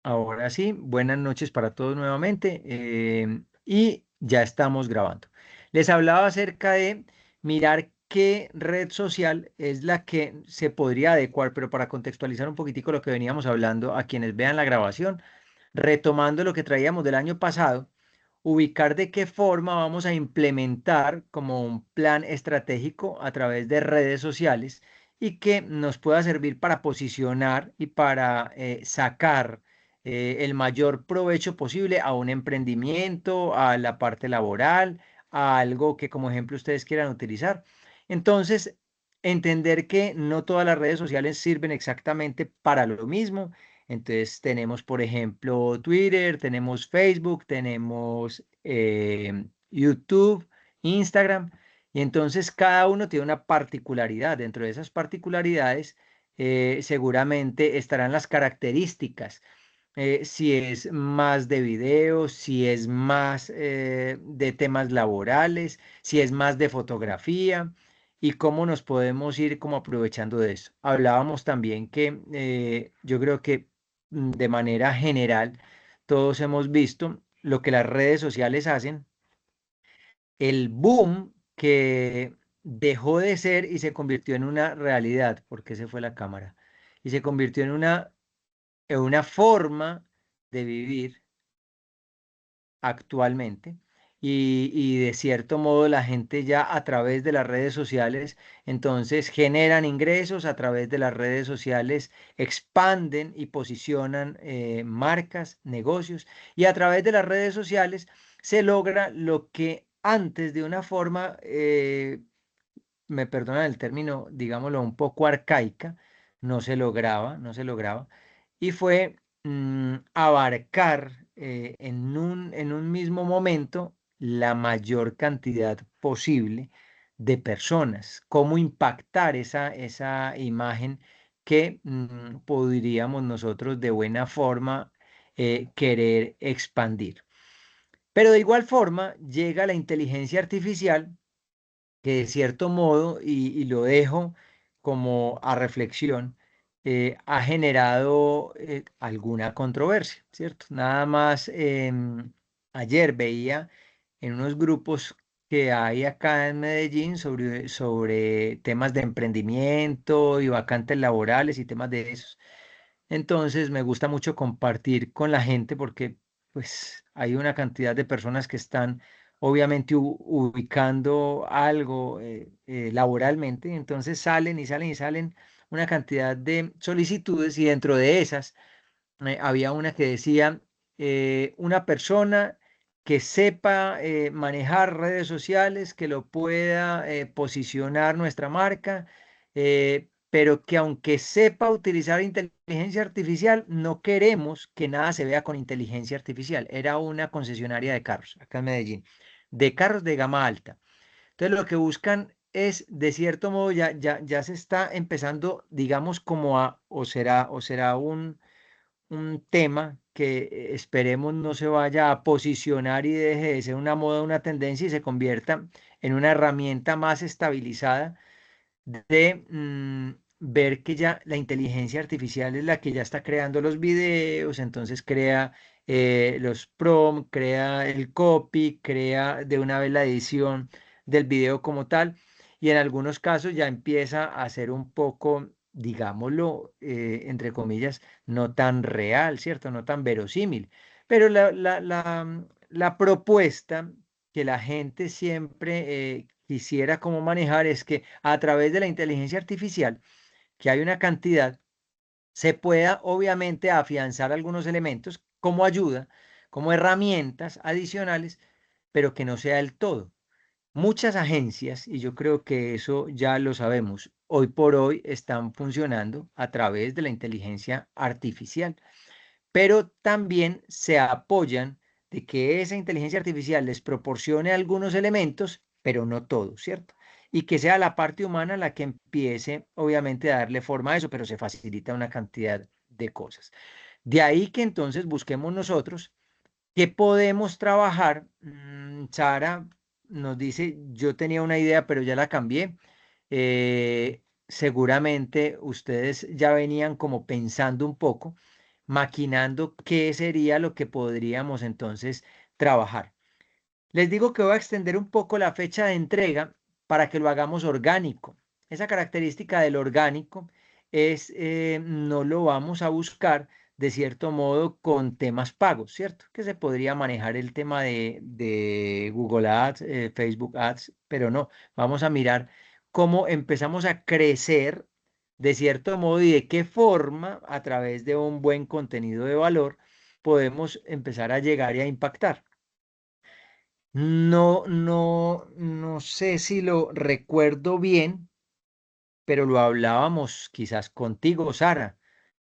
Ahora sí, buenas noches para todos nuevamente y ya estamos grabando. Les hablaba acerca de mirar qué red social es la que se podría adecuar, pero para contextualizar un poquitico lo que veníamos hablando a quienes vean la grabación, retomando lo que traíamos del año pasado, ubicar de qué forma vamos a implementar como un plan estratégico a través de redes sociales y que nos pueda servir para posicionar y para sacar el mayor provecho posible a un emprendimiento, a la parte laboral, a algo que como ejemplo ustedes quieran utilizar. Entonces, entender que no todas las redes sociales sirven exactamente para lo mismo. Entonces tenemos, por ejemplo, Twitter, tenemos Facebook, tenemos YouTube, Instagram, y entonces cada uno tiene una particularidad. Dentro de esas particularidades, seguramente estarán las características, si es más de videos, si es más de temas laborales, si es más de fotografía y cómo nos podemos ir como aprovechando de eso. Hablábamos también que yo creo que de manera general todos hemos visto lo que las redes sociales hacen, el boom que dejó de ser y se convirtió en una realidad, porque se fue la cámara, y se convirtió en una forma de vivir actualmente. Y de cierto modo la gente ya a través de las redes sociales, entonces generan ingresos a través de las redes sociales, expanden y posicionan marcas, negocios, y a través de las redes sociales se logra lo que antes de una forma, me perdonan el término, digámoslo, un poco arcaica, no se lograba, y fue abarcar en un mismo momento la mayor cantidad posible de personas, cómo impactar esa imagen que podríamos nosotros de buena forma querer expandir. Pero de igual forma llega la inteligencia artificial que de cierto modo, y lo dejo como a reflexión, ha generado alguna controversia, ¿cierto? Nada más ayer veía en unos grupos que hay acá en Medellín sobre temas de emprendimiento y vacantes laborales y temas de esos. Entonces me gusta mucho compartir con la gente porque pues hay una cantidad de personas que están obviamente ubicando algo laboralmente, entonces salen y salen y salen una cantidad de solicitudes y dentro de esas había una que decía una persona que sepa manejar redes sociales, que lo pueda posicionar nuestra marca, pero que aunque sepa utilizar inteligencia artificial, no queremos que nada se vea con inteligencia artificial. Era una concesionaria de carros acá en Medellín, de carros de gama alta. Entonces lo que buscan es, de cierto modo, ya se está empezando, digamos, como a, o será un tema que esperemos no se vaya a posicionar y deje de ser una moda, una tendencia y se convierta en una herramienta más estabilizada de ver que ya la inteligencia artificial es la que ya está creando los videos, entonces crea los prompts, crea el copy, crea de una vez la edición del video como tal, y en algunos casos ya empieza a ser un poco, digámoslo, entre comillas, no tan real, ¿cierto? No tan verosímil. Pero la propuesta que la gente siempre quisiera como manejar es que a través de la inteligencia artificial, que hay una cantidad, se pueda obviamente afianzar algunos elementos como ayuda, como herramientas adicionales, pero que no sea el todo. Muchas agencias, y yo creo que eso ya lo sabemos, hoy por hoy están funcionando a través de la inteligencia artificial, pero también se apoyan de que esa inteligencia artificial les proporcione algunos elementos, pero no todos, ¿cierto? Y que sea la parte humana la que empiece, obviamente, a darle forma a eso, pero se facilita una cantidad de cosas. De ahí que entonces busquemos nosotros qué podemos trabajar. Sara nos dice, yo tenía una idea, pero ya la cambié. Seguramente ustedes ya venían como pensando un poco maquinando qué sería lo que podríamos entonces trabajar. Les digo que voy a extender un poco la fecha de entrega para que lo hagamos orgánico. Esa característica del orgánico es, no lo vamos a buscar de cierto modo con temas pagos, ¿cierto? Que se podría manejar el tema de Google Ads, Facebook Ads, pero no, vamos a mirar cómo empezamos a crecer de cierto modo y de qué forma a través de un buen contenido de valor podemos empezar a llegar y a impactar. No sé si lo recuerdo bien, pero lo hablábamos quizás contigo, Sara,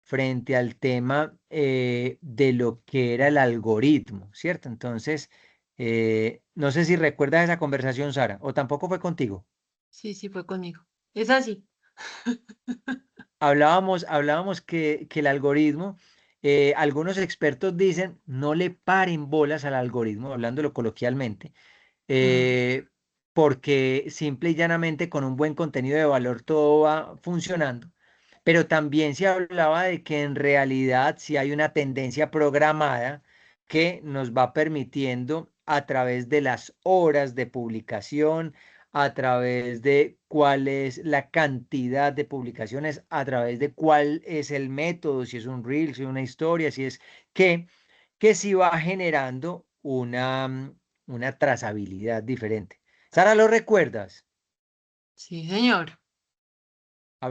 frente al tema de lo que era el algoritmo, ¿cierto? Entonces, no sé si recuerdas esa conversación, Sara, o tampoco fue contigo. Sí, sí, fue conmigo. Es así. Hablábamos que el algoritmo, algunos expertos dicen, no le paren bolas al algoritmo, hablándolo coloquialmente Mm, eh, porque simple y llanamente con un buen contenido de valor todo va funcionando. Pero también se hablaba de que en realidad sí hay una tendencia programada que nos va permitiendo a través de las horas de publicación, a través de cuál es la cantidad de publicaciones, a través de cuál es el método, si es un reel, si es una historia, si es que que sí va generando una trazabilidad diferente. Sara, ¿lo recuerdas? sí, señor.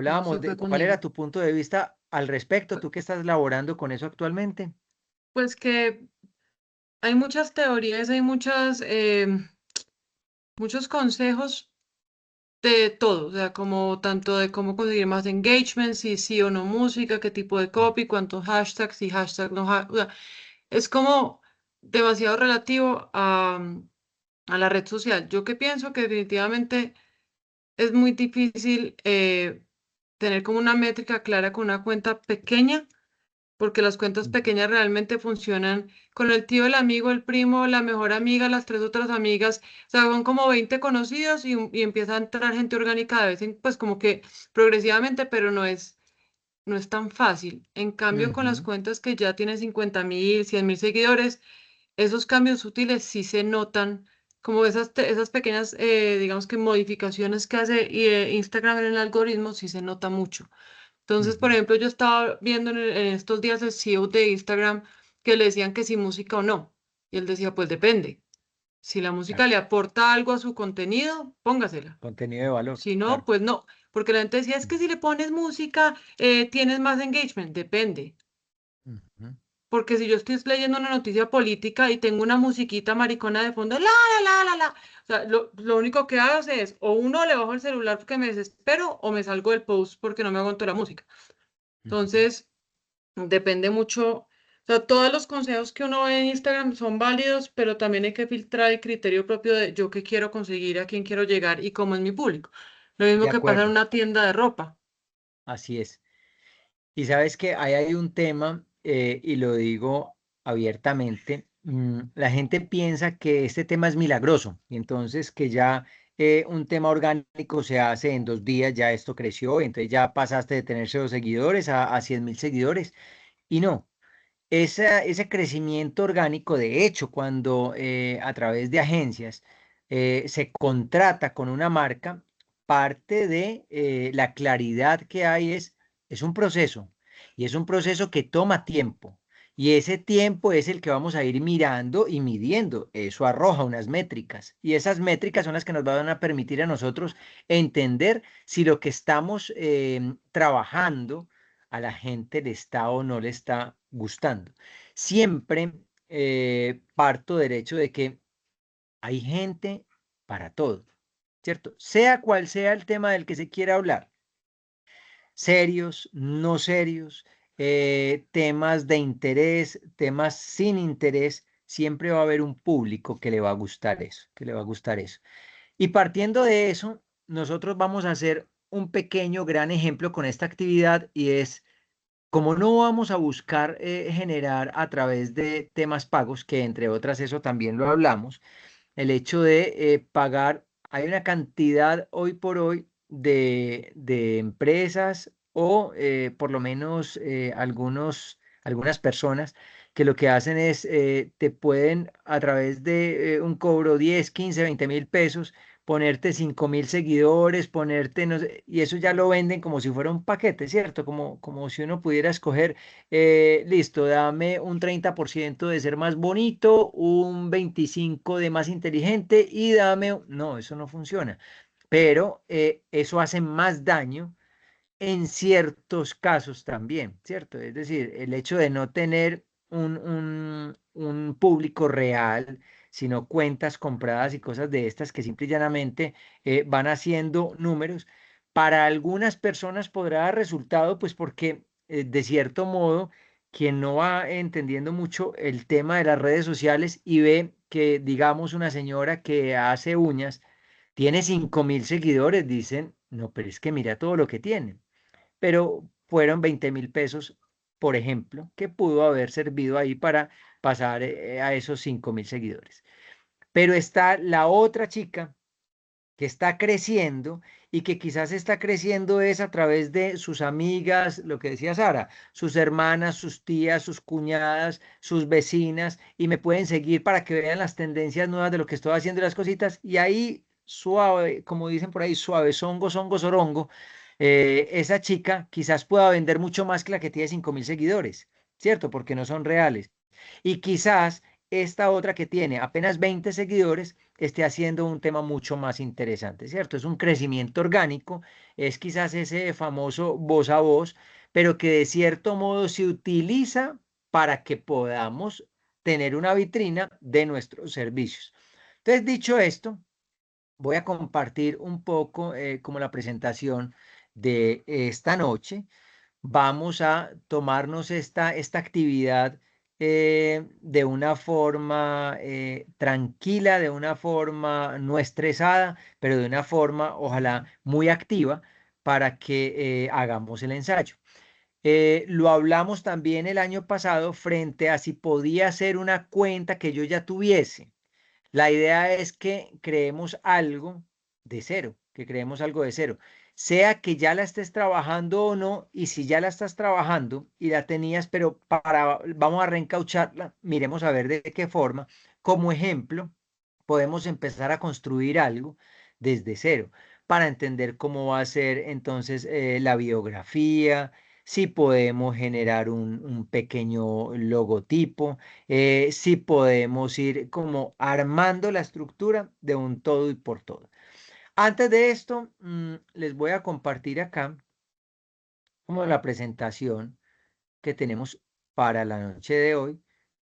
Eso sí Hablábamos fue de cuál era conmigo. tu punto de vista al respecto, Pu- tú que estás laborando con eso actualmente. Pues que hay muchas teorías, hay muchos consejos de todo, o sea, como tanto de cómo conseguir más engagement, si sí o no música, qué tipo de copy, cuántos hashtags, si hashtag no, o sea, es como demasiado relativo a la red social. Yo que pienso que definitivamente es muy difícil tener como una métrica clara con una cuenta pequeña, porque las cuentas Ujú, pequeñas realmente funcionan con el tío, el amigo, el primo, la mejor amiga, las tres otras amigas, o sea, son como 20 conocidos y empieza a entrar gente orgánica de vez en, pues como que progresivamente, pero no es tan fácil. En cambio, con las ujú, cuentas que ya tienen 50.000, 100.000 seguidores, esos cambios útiles sí se notan, como esas pequeñas, digamos que modificaciones que hace Instagram en el algoritmo, sí se nota mucho. Entonces, por ujú. ejemplo, yo estaba viendo en estos días el CEO de Instagram que le decían que si música o no. Y él decía, pues depende. Si la música Claro, le aporta algo a su contenido, póngasela. contenido de valor, Si no, claro. pues no. Porque la gente decía, es Ujú, que si le pones música, tienes más engagement. Depende. ujú, Porque si yo estoy leyendo una noticia política y tengo una musiquita maricona de fondo, la. O sea, lo único que hago es, o uno le bajo el celular porque me desespero, o me salgo del post porque no me aguanto la música. ujú. Entonces, depende mucho. O sea, todos los consejos que uno ve en Instagram son válidos, pero también hay que filtrar el criterio propio de yo qué quiero conseguir, a quién quiero llegar y cómo es mi público. Lo mismo De que pasa en acuerdo, una tienda de ropa. así es. Y sabes que ahí hay un tema, y lo digo abiertamente, la gente piensa que este tema es milagroso, y entonces que ya un tema orgánico se hace en 2 días, ya esto creció, entonces ya pasaste de tener 0 seguidores a 100.000 seguidores, y no. Ese crecimiento orgánico, de hecho, cuando a través de agencias se contrata con una marca, parte de la claridad que hay es un proceso y es un proceso que toma tiempo. Y ese tiempo es el que vamos a ir mirando y midiendo. Eso arroja unas métricas y esas métricas son las que nos van a permitir a nosotros entender si lo que estamos trabajando a la gente le está o no le está gustando. Siempre parto del hecho de que hay gente para todo, ¿cierto? Sea cual sea el tema del que se quiera hablar, serios, no serios, temas de interés, temas sin interés, siempre va a haber un público que le va a gustar eso, que le va a gustar eso. Y partiendo de eso, nosotros vamos a hacer un pequeño, gran ejemplo con esta actividad y es como no vamos a buscar generar a través de temas pagos, que entre otras eso también lo hablamos, el hecho de pagar, hay una cantidad hoy por hoy de empresas o por lo menos algunos algunas personas que lo que hacen es, te pueden a través de un cobro 10, 15, 20.000 pesos, ponerte 5.000 seguidores, ponerte, no sé, y eso ya lo venden como si fuera un paquete, ¿cierto? Como si uno pudiera escoger, listo, dame un 30% de ser más bonito, un 25% de más inteligente y dame, no, eso no funciona. Pero eso hace más daño en ciertos casos también, ¿cierto? Es decir, el hecho de no tener un público real, sino cuentas compradas y cosas de estas que simple y llanamente van haciendo números, para algunas personas podrá dar resultado, pues porque de cierto modo, quien no va entendiendo mucho el tema de las redes sociales y ve que, digamos, una señora que hace uñas tiene 5.000 seguidores, dicen, no, pero es que mira todo lo que tiene, pero fueron 20.000 pesos, por ejemplo, que pudo haber servido ahí para pasar a esos 5.000 seguidores. Pero está la otra chica que está creciendo y que quizás está creciendo es a través de sus amigas, lo que decía Sara, sus hermanas, sus tías, sus cuñadas, sus vecinas, y me pueden seguir para que vean las tendencias nuevas de lo que estoy haciendo y las cositas, y ahí suave, como dicen por ahí, suave, zongo, zongo, zorongo, esa chica quizás pueda vender mucho más que la que tiene 5.000 seguidores, ¿cierto? Porque no son reales. Y quizás esta otra que tiene apenas 20 seguidores esté haciendo un tema mucho más interesante, ¿cierto? Es un crecimiento orgánico, es quizás ese famoso voz a voz, pero que de cierto modo se utiliza para que podamos tener una vitrina de nuestros servicios. Entonces, dicho esto, voy a compartir un poco como la presentación de esta noche. Vamos a tomarnos esta actividad de una forma tranquila, de una forma no estresada, pero de una forma, ojalá, muy activa para que hagamos el ensayo. Lo hablamos también el año pasado frente a si podía ser una cuenta que yo ya tuviese. La idea es que creemos algo de cero, que creemos algo de cero, sea que ya la estés trabajando o no, y si ya la estás trabajando y la tenías, pero vamos a reencaucharla, miremos a ver de qué forma. Como ejemplo, podemos empezar a construir algo desde cero para entender cómo va a ser entonces la biografía, si podemos generar un pequeño logotipo, si podemos ir como armando la estructura de un todo y por todo. Antes de esto, les voy a compartir acá como la presentación que tenemos para la noche de hoy,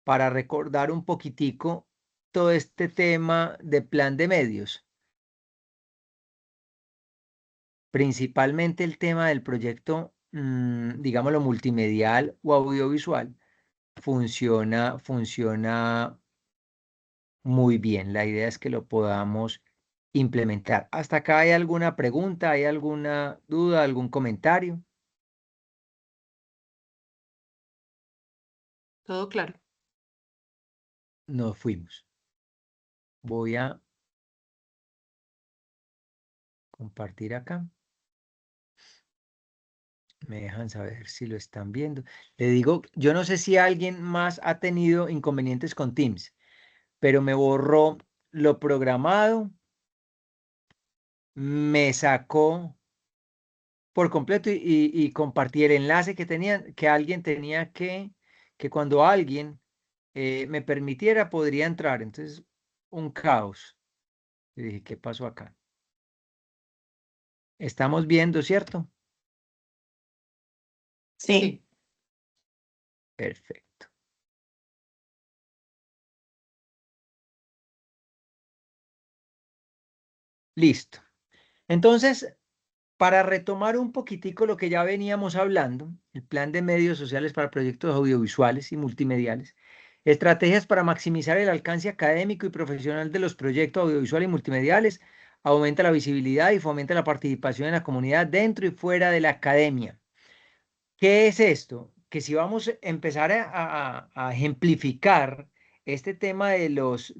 para recordar un poquitico todo este tema de plan de medios, principalmente el tema del proyecto, digámoslo, multimedial o audiovisual, funciona muy bien. La idea es que lo podamos implementar. ¿Hasta acá hay alguna pregunta? ¿Hay alguna duda? ¿Algún comentario? Todo claro. Nos fuimos. Voy a compartir acá. Me dejan saber si lo están viendo. Le digo, yo no sé si alguien más ha tenido inconvenientes con Teams, pero me borró lo programado, me sacó por completo y compartí el enlace que tenían, que alguien tenía que cuando alguien me permitiera podría entrar. Entonces, un caos. Y dije, ¿qué pasó acá? Estamos viendo, ¿cierto? Sí, Sí. Perfecto. Listo. Entonces, para retomar un poquitico lo que ya veníamos hablando, el plan de medios sociales para proyectos audiovisuales y multimediales, estrategias para maximizar el alcance académico y profesional de los proyectos audiovisuales y multimediales, aumenta la visibilidad y fomenta la participación en la comunidad dentro y fuera de la academia. ¿Qué es esto? Que si vamos a empezar a ejemplificar este tema de los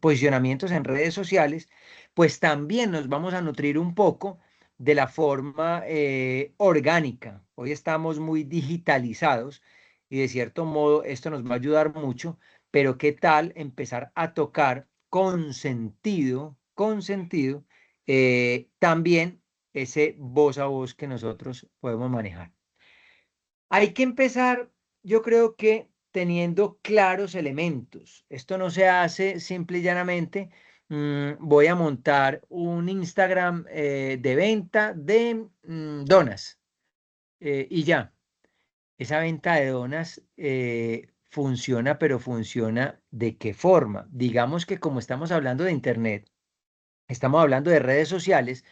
posicionamientos en redes sociales, pues también nos vamos a nutrir un poco de la forma orgánica, Hoy estamos muy digitalizados y de cierto modo esto nos va a ayudar mucho, pero ¿qué tal empezar a tocar con sentido, también ese voz a voz que nosotros podemos manejar? Hay que empezar, yo creo que teniendo claros elementos. Esto no se hace simple y llanamente. Voy a montar un Instagram de venta de donas y ya. Esa venta de donas funciona, pero funciona ¿de qué forma? Digamos que como estamos hablando de Internet, estamos hablando de redes sociales,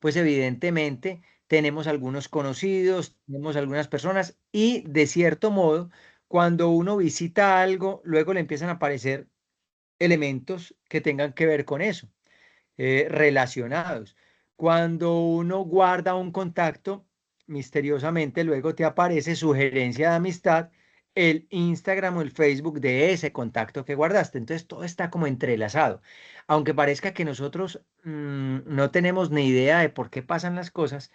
pues evidentemente tenemos algunos conocidos, tenemos algunas personas y de cierto modo, cuando uno visita algo, luego le empiezan a aparecer elementos que tengan que ver con eso, relacionados. Cuando uno guarda un contacto, misteriosamente luego te aparece sugerencia de amistad, el Instagram o el Facebook de ese contacto que guardaste. Entonces todo está como entrelazado. Aunque parezca que nosotros no tenemos ni idea de por qué pasan las cosas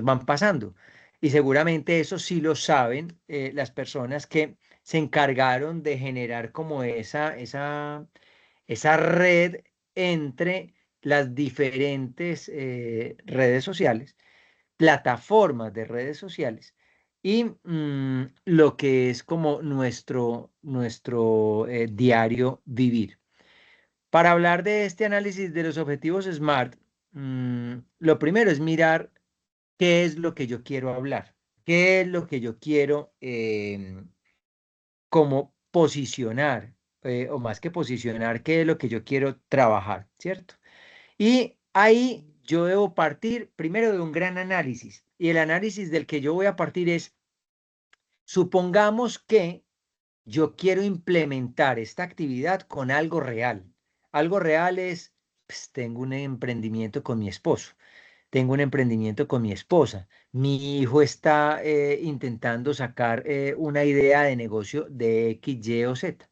van pasando. Y seguramente eso sí lo saben las personas que se encargaron de generar como esa red entre las diferentes redes sociales, plataformas de redes sociales y lo que es como nuestro diario vivir. Para hablar de este análisis de los objetivos SMART, lo primero es mirar qué es lo que yo quiero hablar, qué es lo que yo quiero como posicionar, o más que posicionar, qué es lo que yo quiero trabajar, ¿cierto? Y ahí yo debo partir primero de un gran análisis. Y el análisis del que yo voy a partir es, supongamos que yo quiero implementar esta actividad con algo real. Algo real es, pues, tengo un emprendimiento con mi esposo, tengo un emprendimiento con mi esposa, mi hijo está intentando sacar una idea de negocio de X, Y o Z.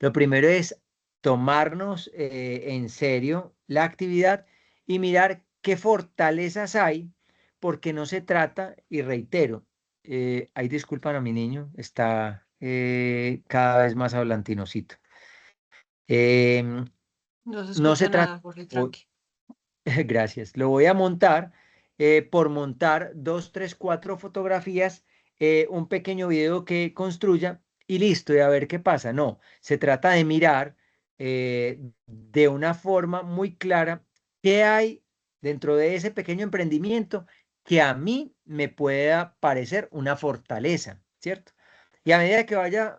Lo primero es tomarnos en serio la actividad y mirar qué fortalezas hay, porque no se trata, y reitero, ahí disculpan a mi niño, está cada vez más hablantinosito. Em, No se no escucha se trata, nada, Jorge, o- tranqui. gracias, lo voy a montar por montar dos, tres, cuatro fotografías, un pequeño video que construya y listo, y a ver qué pasa. No, se trata de mirar de una forma muy clara qué hay dentro de ese pequeño emprendimiento que a mí me pueda parecer una fortaleza, ¿cierto? Y a medida que vaya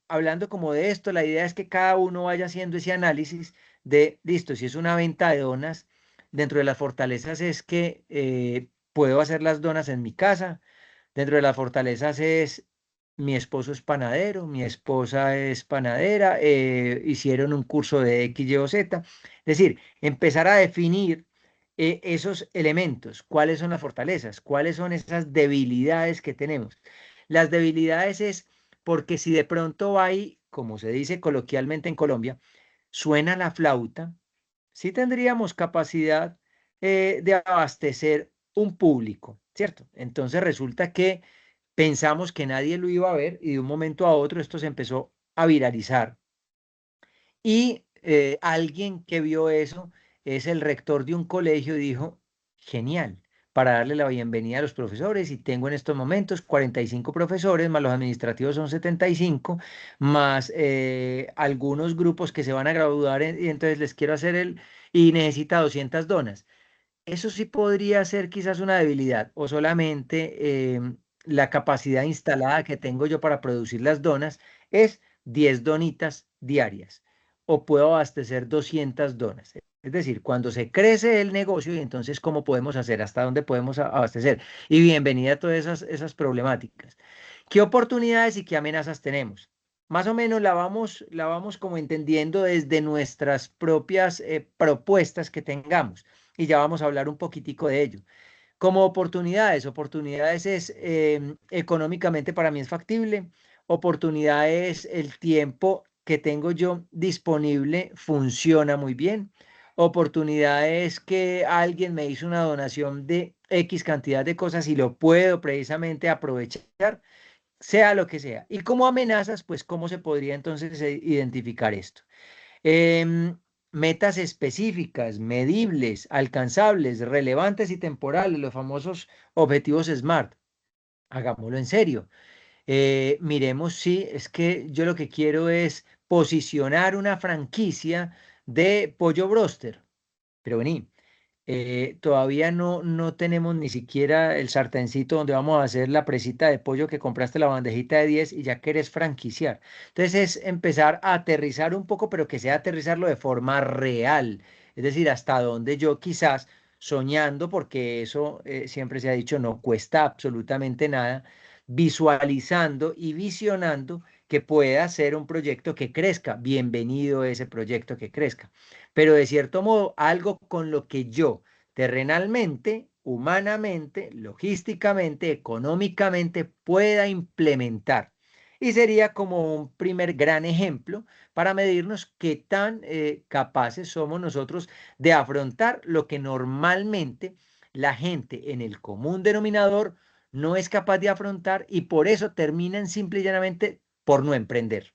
hablando como de esto, la idea es que cada uno vaya haciendo ese análisis de, listo, si es una venta de donas, dentro de las fortalezas es que puedo hacer las donas en mi casa. Dentro de las fortalezas es mi esposo es panadero, mi esposa es panadera, hicieron un curso de X, Y o Z. Es decir, empezar a definir esos elementos, cuáles son las fortalezas, cuáles son esas debilidades que tenemos. Las debilidades es porque si de pronto hay, como se dice coloquialmente en Colombia, suena la flauta, sí tendríamos capacidad de abastecer un público, ¿cierto? Entonces resulta que pensamos que nadie lo iba a ver y de un momento a otro esto se empezó a viralizar. Y alguien que vio eso es el rector de un colegio y dijo, genial, para darle la bienvenida a los profesores y tengo en estos momentos 45 profesores, más los administrativos son 75, más algunos grupos que se van a graduar y entonces les quiero hacer y necesita 200 donas. Eso sí podría ser quizás una debilidad o solamente la capacidad instalada que tengo yo para producir las donas es 10 donitas diarias o puedo abastecer 200 donas. Es decir, cuando se crece el negocio y entonces cómo podemos hacer, hasta dónde podemos abastecer. Y bienvenida a todas esas problemáticas. ¿Qué oportunidades y qué amenazas tenemos? Más o menos la vamos como entendiendo desde nuestras propias propuestas que tengamos y ya vamos a hablar un poquitico de ello. Como oportunidades es económicamente para mí es factible, oportunidades el tiempo que tengo yo disponible funciona muy bien, oportunidades que alguien me hizo una donación de X cantidad de cosas y lo puedo precisamente aprovechar, sea lo que sea. Y como amenazas, pues, ¿cómo se podría entonces identificar esto? Em, Metas específicas, medibles, alcanzables, relevantes y temporales, los famosos objetivos SMART. Hagámoslo en serio. Miremos si es que yo lo que quiero es posicionar una franquicia de pollo broster. Pero vení, todavía no tenemos ni siquiera el sartencito donde vamos a hacer la presita de pollo que compraste la bandejita de 10 y ya quieres franquiciar. Entonces es empezar a aterrizar un poco, pero que sea aterrizarlo de forma real. Es decir, hasta donde yo quizás soñando, porque eso siempre se ha dicho, no cuesta absolutamente nada, visualizando y visionando que pueda ser un proyecto que crezca. Bienvenido ese proyecto que crezca, pero de cierto modo algo con lo que yo terrenalmente, humanamente, logísticamente, económicamente pueda implementar. Y sería como un primer gran ejemplo para medirnos qué tan capaces somos nosotros de afrontar lo que normalmente la gente en el común denominador no es capaz de afrontar y por eso terminan simple y llanamente por no emprender.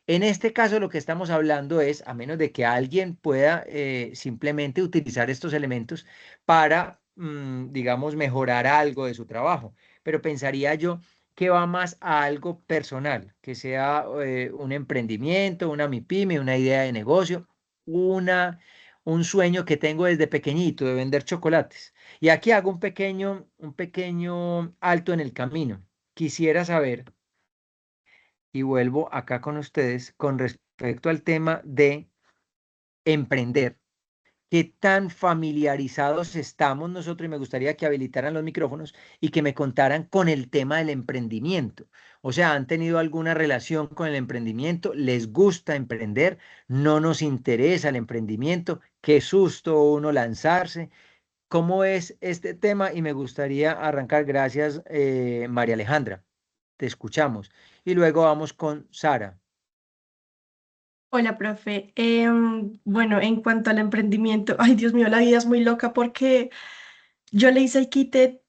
En este caso, lo que estamos hablando es, a menos de que alguien pueda simplemente utilizar estos elementos para, digamos, mejorar algo de su trabajo, pero pensaría yo que va más a algo personal, que sea un emprendimiento, una MIPYME, una idea de negocio, una, un sueño que tengo desde pequeñito de vender chocolates. Y aquí hago un pequeño alto en el camino. Quisiera saber y vuelvo acá con ustedes con respecto al tema de emprender. ¿Qué tan familiarizados estamos nosotros? Y me gustaría que habilitaran los micrófonos y que me contaran con el tema del emprendimiento. O sea, ¿han tenido alguna relación con el emprendimiento? ¿Les gusta emprender? ¿No nos interesa el emprendimiento? ¿Qué susto uno lanzarse? ¿Cómo es este tema? Y me gustaría arrancar, gracias, María Alejandra. Te escuchamos. Y luego vamos con Sara. Hola, profe. Bueno, en cuanto al emprendimiento, ay, Dios mío, la vida es muy loca porque yo le hice el quite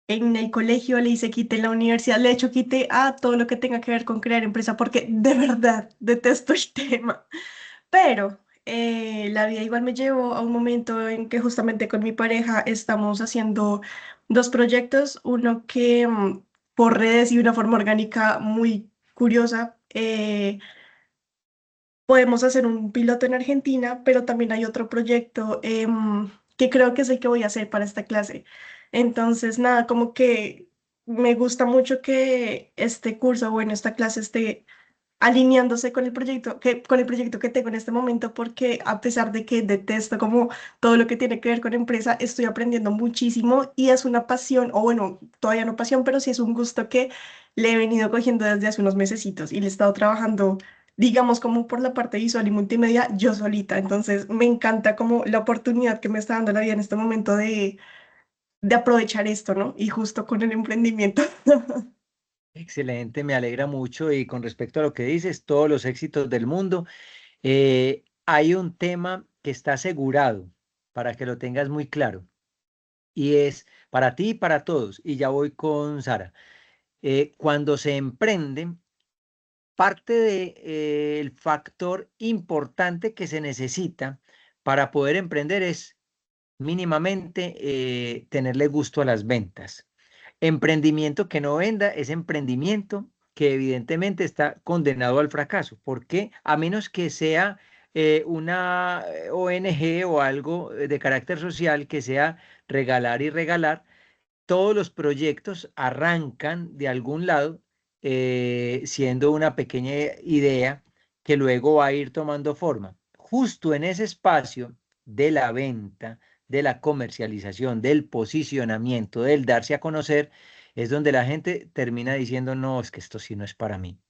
en el colegio, le hice quite en la universidad, le he hecho quite a todo lo que tenga que ver con crear empresa porque de verdad detesto el tema. Pero la vida igual me llevó a un momento en que justamente con mi pareja estamos haciendo dos proyectos, uno que por redes y de una forma orgánica muy curiosa. Podemos hacer un piloto en Argentina, pero también hay otro proyecto que creo que es el que voy a hacer para esta clase. Entonces, nada, como que me gusta mucho que este curso, bueno, esta clase esté alineándose con el proyecto que tengo en este momento, porque a pesar de que detesto como todo lo que tiene que ver con empresa, estoy aprendiendo muchísimo y es una pasión, o bueno, todavía no pasión, pero sí es un gusto que le he venido cogiendo desde hace unos mesecitos y le he estado trabajando, digamos, como por la parte visual y multimedia, yo solita. Entonces, me encanta como la oportunidad que me está dando la vida en este momento de aprovechar esto, ¿no? Y justo con el emprendimiento. Excelente, me alegra mucho y con respecto a lo que dices, todos los éxitos del mundo. Hay un tema que está asegurado para que lo tengas muy claro y es para ti y para todos. Y ya voy con Sara. Cuando se emprende, parte del factor importante que se necesita para poder emprender es mínimamente tenerle gusto a las ventas. Emprendimiento que no venda es emprendimiento que evidentemente está condenado al fracaso. ¿Por qué? A menos que sea una ONG o algo de carácter social que sea regalar y regalar, todos los proyectos arrancan de algún lado siendo una pequeña idea que luego va a ir tomando forma. Justo en ese espacio de la venta, de la comercialización, del posicionamiento, del darse a conocer, es donde la gente termina diciendo, no, es que esto sí no es para mí.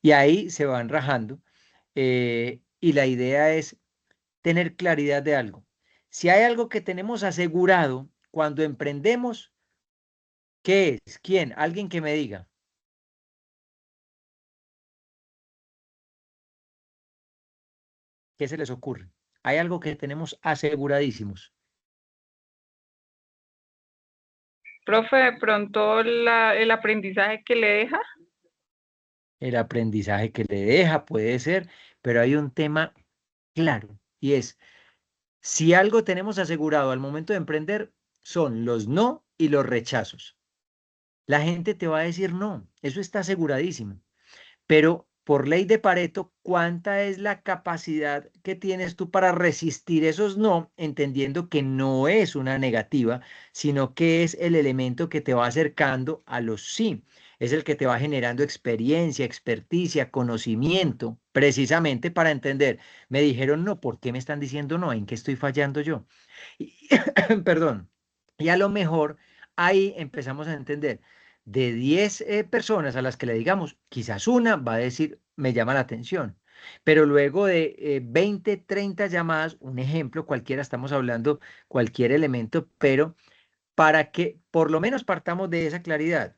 Y ahí se van rajando. Y la idea es tener claridad de algo. Si hay algo que tenemos asegurado cuando emprendemos, ¿qué es? ¿Quién? Alguien que me diga. ¿Qué se les ocurre? Hay algo que tenemos aseguradísimos. Profe, de pronto el aprendizaje que le deja. El aprendizaje que le deja puede ser, pero hay un tema claro y es, si algo tenemos asegurado al momento de emprender, son los no y los rechazos. La gente te va a decir no, eso está aseguradísimo. Pero por ley de Pareto, ¿cuánta es la capacidad que tienes tú para resistir esos no, entendiendo que no es una negativa, sino que es el elemento que te va acercando a los sí? Es el que te va generando experiencia, experticia, conocimiento, precisamente para entender. Me dijeron no, ¿por qué me están diciendo no? ¿En qué estoy fallando yo? Y- perdón. Y a lo mejor ahí empezamos a entender de 10 personas a las que le digamos, quizás una va a decir, me llama la atención. Pero luego de 20, 30 llamadas, un ejemplo, cualquiera, estamos hablando cualquier elemento, pero para que por lo menos partamos de esa claridad,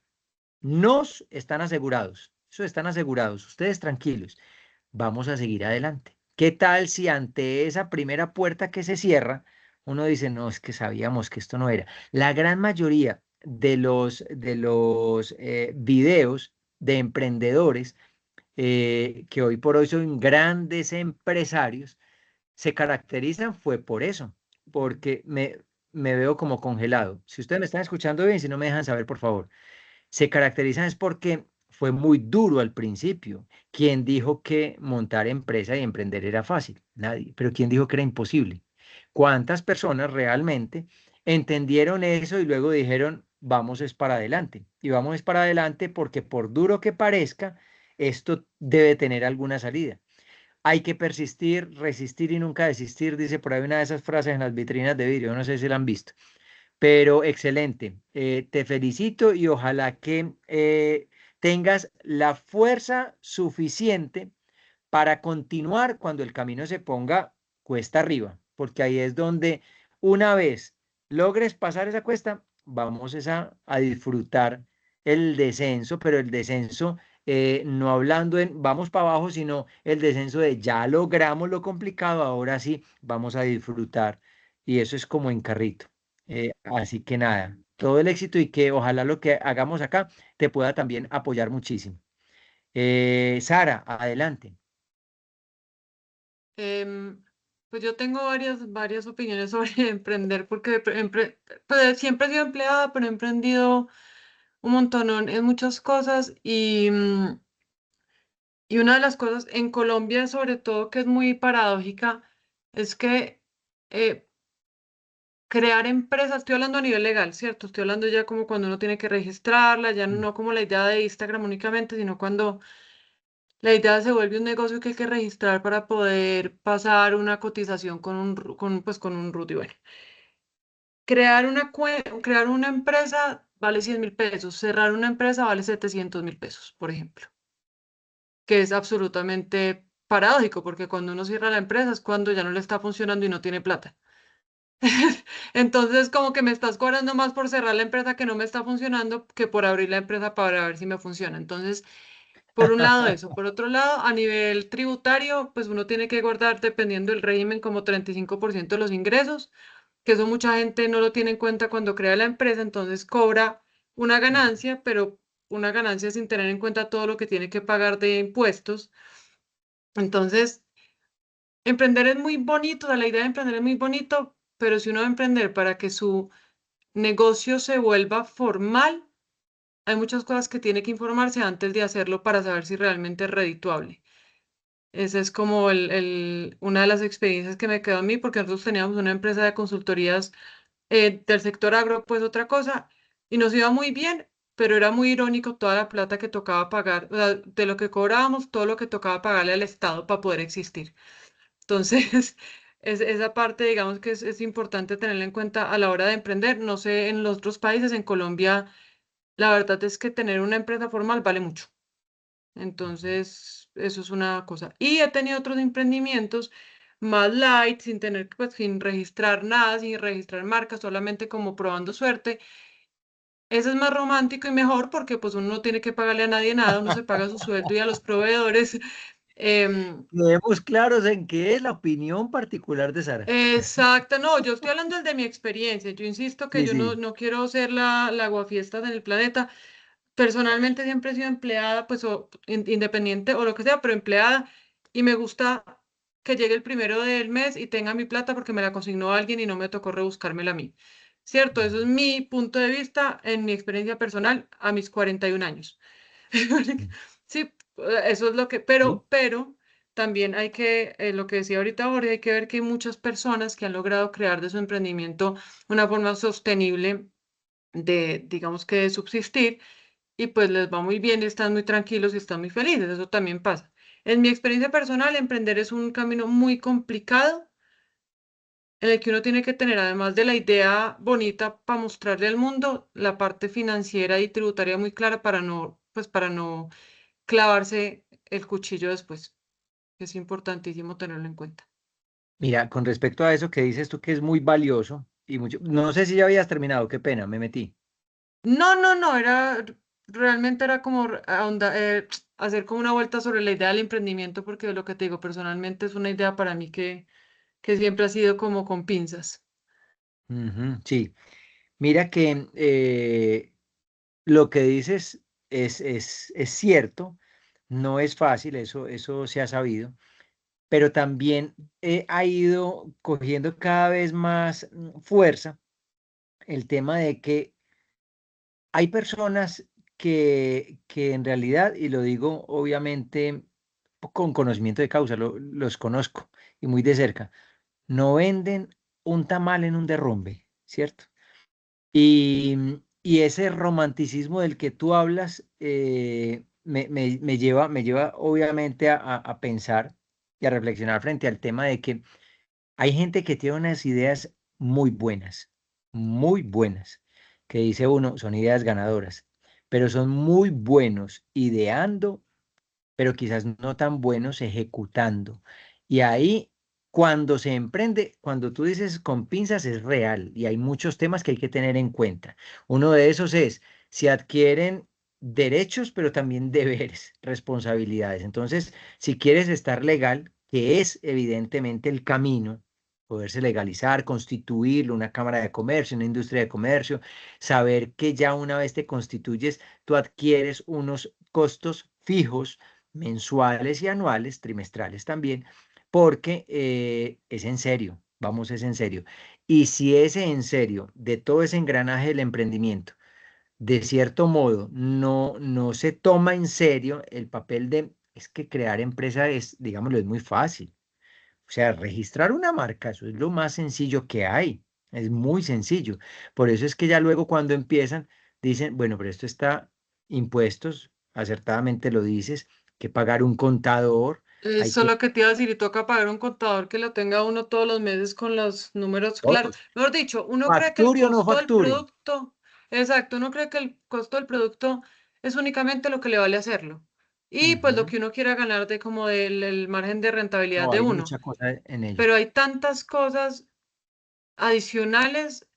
nos están asegurados, eso están asegurados, ustedes tranquilos, vamos a seguir adelante. ¿Qué tal si ante esa primera puerta que se cierra, uno dice, no, es que sabíamos que esto no era? La gran mayoría de los videos de emprendedores que hoy por hoy son grandes empresarios, se caracterizan fue por eso, porque me veo como congelado. Si ustedes me están escuchando bien, si no me dejan saber, por favor. Se caracterizan es porque fue muy duro al principio. ¿Quién dijo que montar empresa y emprender era fácil? Nadie. Pero ¿quién dijo que era imposible? ¿Cuántas personas realmente entendieron eso y luego dijeron, vamos es para adelante? Y vamos es para adelante porque por duro que parezca, esto debe tener alguna salida. Hay que persistir, resistir y nunca desistir, dice por ahí una de esas frases en las vitrinas de vidrio. No sé si la han visto. Pero excelente. Te felicito y ojalá que tengas la fuerza suficiente para continuar cuando el camino se ponga cuesta arriba, porque ahí es donde una vez logres pasar esa cuesta, vamos a disfrutar el descenso, pero el descenso no hablando en vamos para abajo, sino el descenso de ya logramos lo complicado, ahora sí vamos a disfrutar. Y eso es como en carrito. Así que nada, todo el éxito y que ojalá lo que hagamos acá te pueda también apoyar muchísimo. Sara, adelante. Em, pues yo tengo varias opiniones sobre emprender porque pues siempre he sido empleada, pero he emprendido un montón en muchas cosas y una de las cosas en Colombia sobre todo que es muy paradójica es que eh, crear empresas, estoy hablando a nivel legal, ¿cierto? Estoy hablando ya como cuando uno tiene que registrarla, ya Mm. no como la idea de Instagram únicamente, sino cuando la idea se vuelve un negocio que hay que registrar para poder pasar una cotización con un RUT. Y bueno, crear una empresa vale 100.000 pesos, cerrar una empresa vale 700.000 pesos, por ejemplo, que es absolutamente paradójico, porque cuando uno cierra la empresa es cuando ya no le está funcionando y no tiene plata. Entonces, como que me estás cobrando más por cerrar la empresa que no me está funcionando que por abrir la empresa para ver si me funciona. Entonces, por un lado eso. Por otro lado, a nivel tributario, pues uno tiene que guardar, dependiendo del régimen, como 35% de los ingresos, que eso mucha gente no lo tiene en cuenta cuando crea la empresa, entonces cobra una ganancia, pero una ganancia sin tener en cuenta todo lo que tiene que pagar de impuestos. Entonces, emprender es muy bonito, o sea, la idea de emprender es muy bonito, pero si uno va a emprender para que su negocio se vuelva formal, hay muchas cosas que tiene que informarse antes de hacerlo para saber si realmente es redituable. Esa es como una de las experiencias que me quedó a mí, porque nosotros teníamos una empresa de consultorías del sector agro, pues otra cosa, y nos iba muy bien, pero era muy irónico toda la plata que tocaba pagar, o sea, de lo que cobrábamos, todo lo que tocaba pagarle al Estado para poder existir. Entonces, esa parte, digamos que es importante tenerla en cuenta a la hora de emprender. No sé, en los otros países, en Colombia, la verdad es que tener una empresa formal vale mucho. Entonces, eso es una cosa. Y he tenido otros emprendimientos más light, sin tener, pues, sin registrar nada, sin registrar marcas, solamente como probando suerte. Ese es más romántico y mejor porque pues uno no tiene que pagarle a nadie nada, uno se paga su sueldo y a los proveedores. Quedemos claros en qué es la opinión particular de Sara. Exacto, no, yo estoy hablando de mi experiencia. Yo insisto que Sí, yo no, sí. no quiero ser la aguafiestas en el planeta. Personalmente siempre he sido empleada, pues, o independiente o lo que sea, pero empleada, y me gusta que llegue el primero del mes y tenga mi plata porque me la consignó alguien y no me tocó rebuscármela a mí. ¿Cierto? Eso es mi punto de vista en mi experiencia personal a mis 41 años. Sí, eso es lo que, Sí. pero también hay que, lo que decía ahorita Jorge, hay que ver que hay muchas personas que han logrado crear de su emprendimiento una forma sostenible de, digamos que de subsistir y pues les va muy bien y están muy tranquilos y están muy felices, eso también pasa. En mi experiencia personal, emprender es un camino muy complicado en el que uno tiene que tener, además de la idea bonita para mostrarle al mundo, la parte financiera y tributaria muy clara para no clavarse el cuchillo después. Es importantísimo tenerlo en cuenta. Mira, con respecto a eso que dices tú que es muy valioso y mucho, no sé si ya habías terminado, qué pena, me metí. No, no, no, realmente era como hacer como una vuelta sobre la idea del emprendimiento, porque lo que te digo, personalmente es una idea para mí que siempre ha sido como con pinzas. Ujú, sí, mira que lo que dices es cierto, no es fácil, eso se ha sabido, pero también ha ido cogiendo cada vez más fuerza el tema de que hay personas que en realidad, y lo digo obviamente con conocimiento de causa, los conozco y muy de cerca, no venden un tamal en un derrumbe, ¿cierto? Y ese romanticismo del que tú hablas me lleva obviamente a pensar y a reflexionar frente al tema de que hay gente que tiene unas ideas muy buenas, que dice uno, son ideas ganadoras, pero son muy buenos ideando, pero quizás no tan buenos ejecutando. Y ahí, cuando se emprende, cuando tú dices con pinzas, es real y hay muchos temas que hay que tener en cuenta. Uno de esos es, si adquieren derechos, pero también deberes, responsabilidades. Entonces, si quieres estar legal, que es evidentemente el camino, poderse legalizar, constituir una cámara de comercio, una industria de comercio, saber que ya una vez te constituyes, tú adquieres unos costos fijos mensuales y anuales, trimestrales también, porque es en serio, vamos, es en serio. Y si ese en serio, de todo ese engranaje del emprendimiento, de cierto modo, no se toma en serio el papel de, es que crear empresa es, digámoslo, es muy fácil. O sea, registrar una marca, eso es lo más sencillo que hay. Es muy sencillo. Por eso es que ya luego cuando empiezan, dicen, bueno, pero esto está impuestos, acertadamente lo dices, que pagar un contador, hay Eso es que lo que te iba a decir, y toca pagar un contador que lo tenga uno todos los meses con los números claros. todos, Mejor dicho, uno cree que el facture o no costo del facture. producto, exacto, uno cree que el costo del producto es únicamente lo que le vale hacerlo. Y pues lo Ujú. que uno quiera ganar de como del el margen de rentabilidad No, de hay uno. mucha cosa en ello. Pero hay tantas cosas adicionales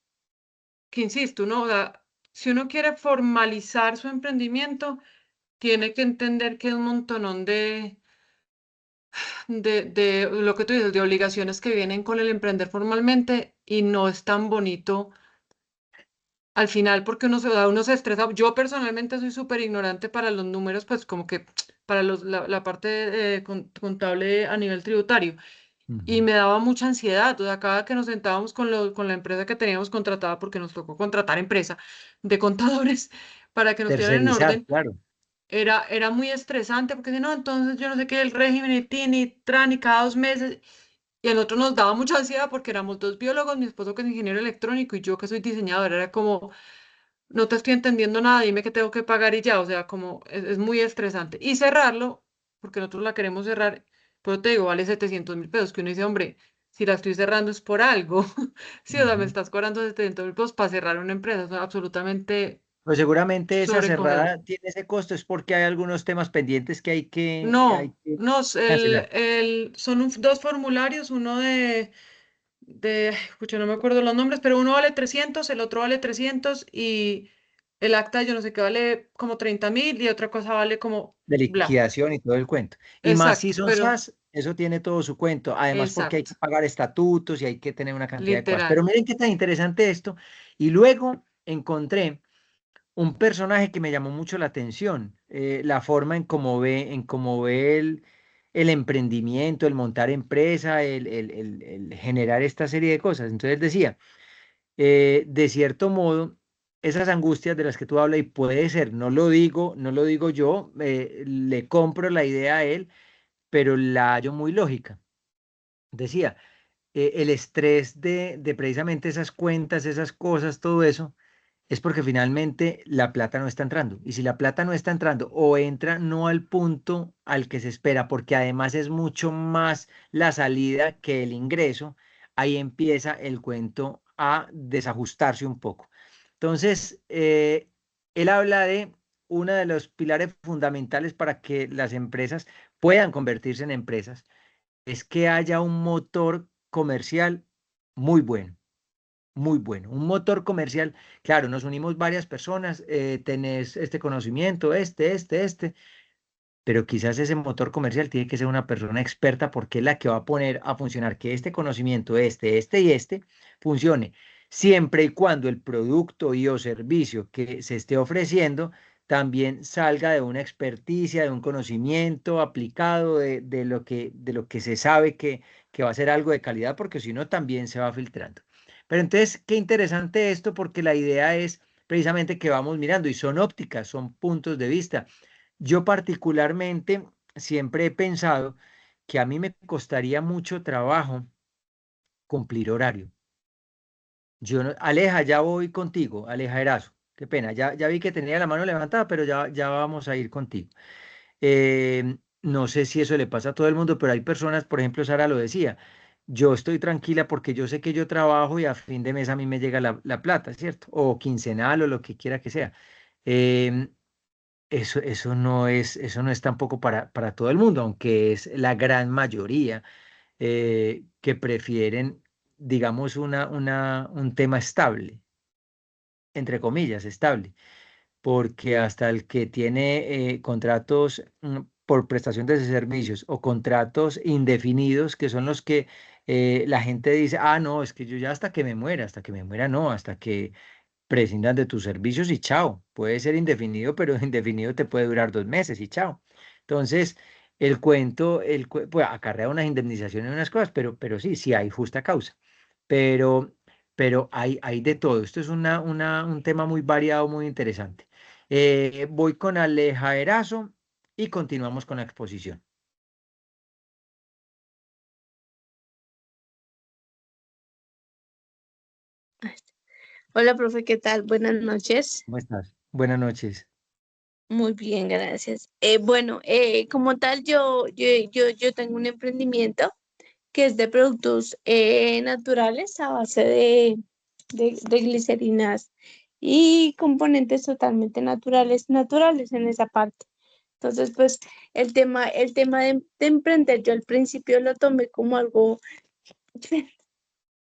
que insisto, ¿no? O sea, si uno quiere formalizar su emprendimiento, tiene que entender que hay un montonón de lo que tú dices, de obligaciones que vienen con el emprender formalmente y no es tan bonito al final porque uno se estresa. Yo personalmente soy súper ignorante para los números, pues como que para la parte contable a nivel tributario. Y Ujú. me daba mucha ansiedad, o sea, cada que nos sentábamos con la empresa que teníamos contratada, porque nos tocó contratar empresa de contadores para que nos tuvieran en Tercerizar, orden, claro. era muy estresante, porque si no, entonces yo no sé qué, el régimen, y tin, y tran, y cada 2 meses, y a nosotros nos daba mucha ansiedad porque éramos dos biólogos, mi esposo que es ingeniero electrónico y yo que soy diseñadora, era como, no te estoy entendiendo nada, dime que tengo que pagar y ya, o sea, como es muy estresante. Y cerrarlo, porque nosotros la queremos cerrar, pero te digo, vale 700.000 pesos, que uno dice, hombre, si la estoy cerrando es por algo. Sí, o sea, me Ujú. estás cobrando 700.000 pesos para cerrar una empresa, es absolutamente Pues seguramente esa sobrecogerse. cerrada tiene ese costo, es porque hay algunos temas pendientes que hay No, que no, cancelar. son dos formularios, uno escucha, no me acuerdo los nombres, pero uno vale 300, el otro vale 300 y el acta yo no sé qué vale como 30.000 y otra cosa vale como De bla. liquidación y todo el cuento. Y más si Exacto, son pero SAS, eso tiene todo su cuento. Además, porque hay que exacto, pagar estatutos y hay que tener una cantidad de cosas. Pero literal. miren qué tan interesante esto. Y luego encontré un personaje que me llamó mucho la atención, la forma en cómo ve el emprendimiento, el montar empresa, el generar esta serie de cosas. Entonces decía, de cierto modo, esas angustias de las que tú hablas, y puede ser, no lo digo yo, le compro la idea a él, pero la hallo muy lógica. Decía, el estrés de precisamente esas cuentas, esas cosas, todo eso, es porque finalmente la plata no está entrando. Y si la plata no está entrando o entra no al punto al que se espera, porque además es mucho más la salida que el ingreso, ahí empieza el cuento a desajustarse un poco. Entonces, él habla de uno de los pilares fundamentales para que las empresas puedan convertirse en empresas, es que haya un motor comercial muy bueno, muy bueno. Un motor comercial, claro, nos unimos varias personas, tenés este conocimiento, pero quizás ese motor comercial tiene que ser una persona experta porque es la que va a poner a funcionar que este conocimiento, y este, funcione, siempre y cuando el producto y o servicio que se esté ofreciendo también salga de una experticia, de un conocimiento aplicado, de lo que se sabe que va a ser algo de calidad, porque si no, también se va filtrando. Pero entonces, qué interesante esto, porque la idea es precisamente que vamos mirando y son ópticas, son puntos de vista. Yo particularmente siempre he pensado que a mí me costaría mucho trabajo cumplir horario. Yo Aleja, ya voy contigo, Aleja Erazo. Qué pena, ya vi que tenía la mano levantada, pero ya vamos a ir contigo. No sé si eso le pasa a todo el mundo, pero hay personas, por ejemplo, Sara lo decía, yo estoy tranquila porque yo sé que yo trabajo y a fin de mes a mí me llega la plata, ¿cierto? O quincenal o lo que quiera que sea. Em, eso no es tampoco para todo el mundo, aunque es la gran mayoría que prefieren, digamos, un tema estable, entre comillas, estable, porque hasta el que tiene contratos por prestación de servicios o contratos indefinidos, que son los que la gente dice, ah, no, es que yo ya hasta que me muera, no, hasta que prescindan de tus servicios y chao. Puede ser indefinido, pero indefinido te puede durar 2 meses y chao. Entonces, pues acarrea unas indemnizaciones y unas cosas, pero sí, sí hay justa causa. Pero, pero hay de todo. Esto es un tema muy variado, muy interesante. Voy con Aleja Erazo y continuamos con la exposición. Hola, profe, ¿qué tal? Buenas noches. ¿Cómo estás? Buenas noches. Muy bien, gracias. Bueno, como tal, yo tengo un emprendimiento que es de productos naturales a base de glicerinas y componentes totalmente naturales en esa parte. Entonces, pues, el tema de emprender, yo al principio lo tomé como algo.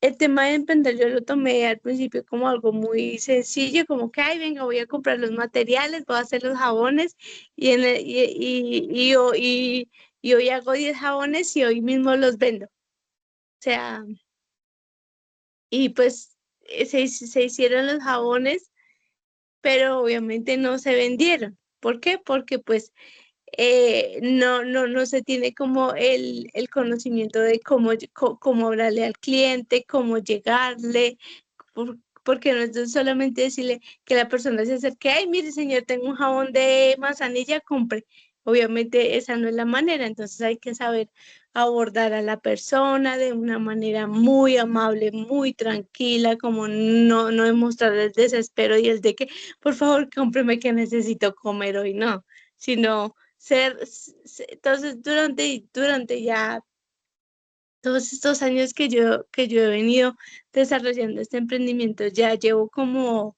El tema de emprender yo lo tomé al principio como algo muy sencillo, como que, ay, venga, voy a comprar los materiales, voy a hacer los jabones y hoy hago 10 jabones y hoy mismo los vendo. O sea, y pues se hicieron los jabones, pero obviamente no se vendieron. ¿Por qué? Porque pues no se tiene como el conocimiento de cómo hablarle al cliente, cómo llegarle, porque no es solamente decirle que la persona se acerque, ay, mire señor, tengo un jabón de manzanilla, compre. Obviamente esa no es la manera, entonces hay que saber abordar a la persona de una manera muy amable, muy tranquila, como no demostrar el desespero y el de que, por favor, cómpreme que necesito comer hoy, no, sino entonces durante ya todos estos años que yo he venido desarrollando este emprendimiento, ya llevo como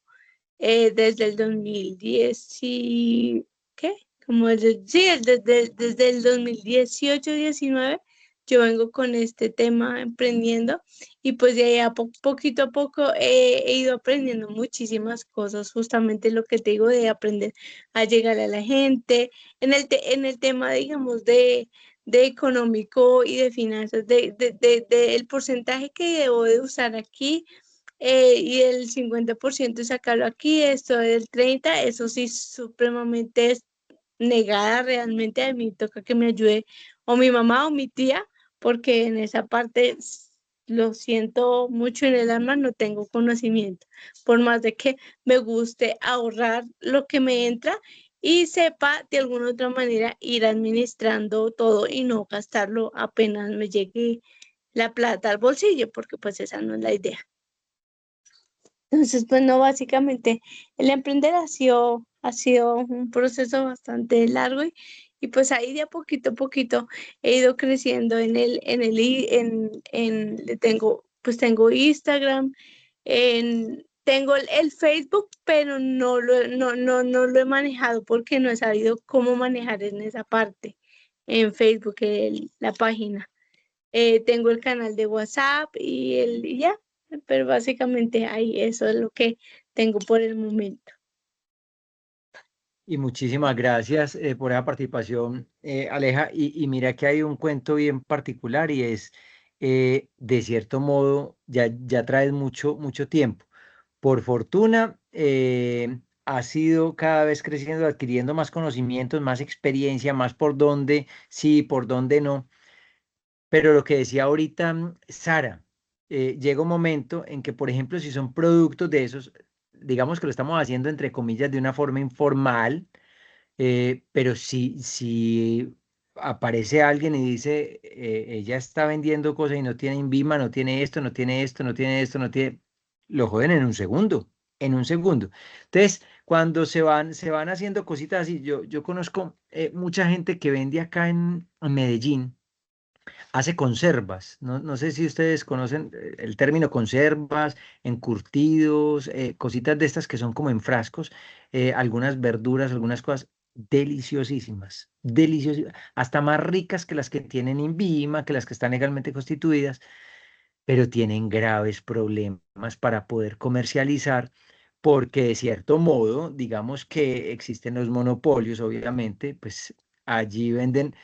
desde el 2010 y ¿qué? Como sí, desde el 2018-19 yo vengo con este tema emprendiendo y pues de ahí poquito a poco he ido aprendiendo muchísimas cosas, justamente lo que te digo de aprender a llegar a la gente, en el tema, digamos, de económico y de finanzas, el porcentaje que debo de usar aquí y el 50% sacarlo aquí, esto del 30%, eso sí, supremamente es negada realmente. A mí toca que me ayude o mi mamá o mi tía, porque en esa parte lo siento mucho en el alma, no tengo conocimiento, por más de que me guste ahorrar lo que me entra y sepa de alguna otra manera ir administrando todo y no gastarlo apenas me llegue la plata al bolsillo, porque pues esa no es la idea. Entonces, pues no, básicamente el emprender ha sido un proceso bastante largo y pues ahí de a poquito he ido creciendo tengo Instagram, tengo el Facebook, pero no lo he manejado porque no he sabido cómo manejar en esa parte, en Facebook, la página. Tengo el canal de WhatsApp y ya, pero básicamente ahí eso es lo que tengo por el momento. Y muchísimas gracias por esa participación, Aleja. Y mira que hay un cuento bien particular y es, de cierto modo, ya traes mucho tiempo. Por fortuna, has ido cada vez creciendo, adquiriendo más conocimientos, más experiencia, más por dónde sí, por dónde no. Pero lo que decía ahorita Sara, llega un momento en que, por ejemplo, si son productos de esos, digamos que lo estamos haciendo entre comillas de una forma informal, pero si aparece alguien y dice, ella está vendiendo cosas y no tiene INVIMA, no tiene esto, no tiene esto, no tiene esto, no tiene, lo joden en un segundo, en un segundo. Entonces, cuando se van haciendo cositas así, yo conozco mucha gente que vende acá en Medellín, hace conservas. No sé si ustedes conocen el término conservas, encurtidos, cositas de estas que son como en frascos, algunas verduras, algunas cosas deliciosísimas, deliciosísimas, hasta más ricas que las que tienen INVIMA, que las que están legalmente constituidas, pero tienen graves problemas para poder comercializar. Porque de cierto modo, digamos que existen los monopolios, obviamente, pues allí venden,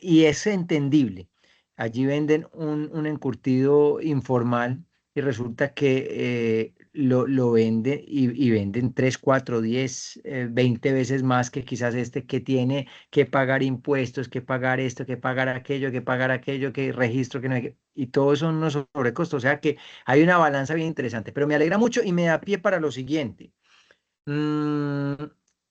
y es entendible. Allí venden un encurtido informal y resulta que lo venden y venden 3, 4, 10, 20 veces más que quizás este que tiene que pagar impuestos, que pagar esto, que pagar aquello, que registro, que no hay y todo eso son unos sobrecostos. O sea que hay una balanza bien interesante, pero me alegra mucho y me da pie para lo siguiente. Mm,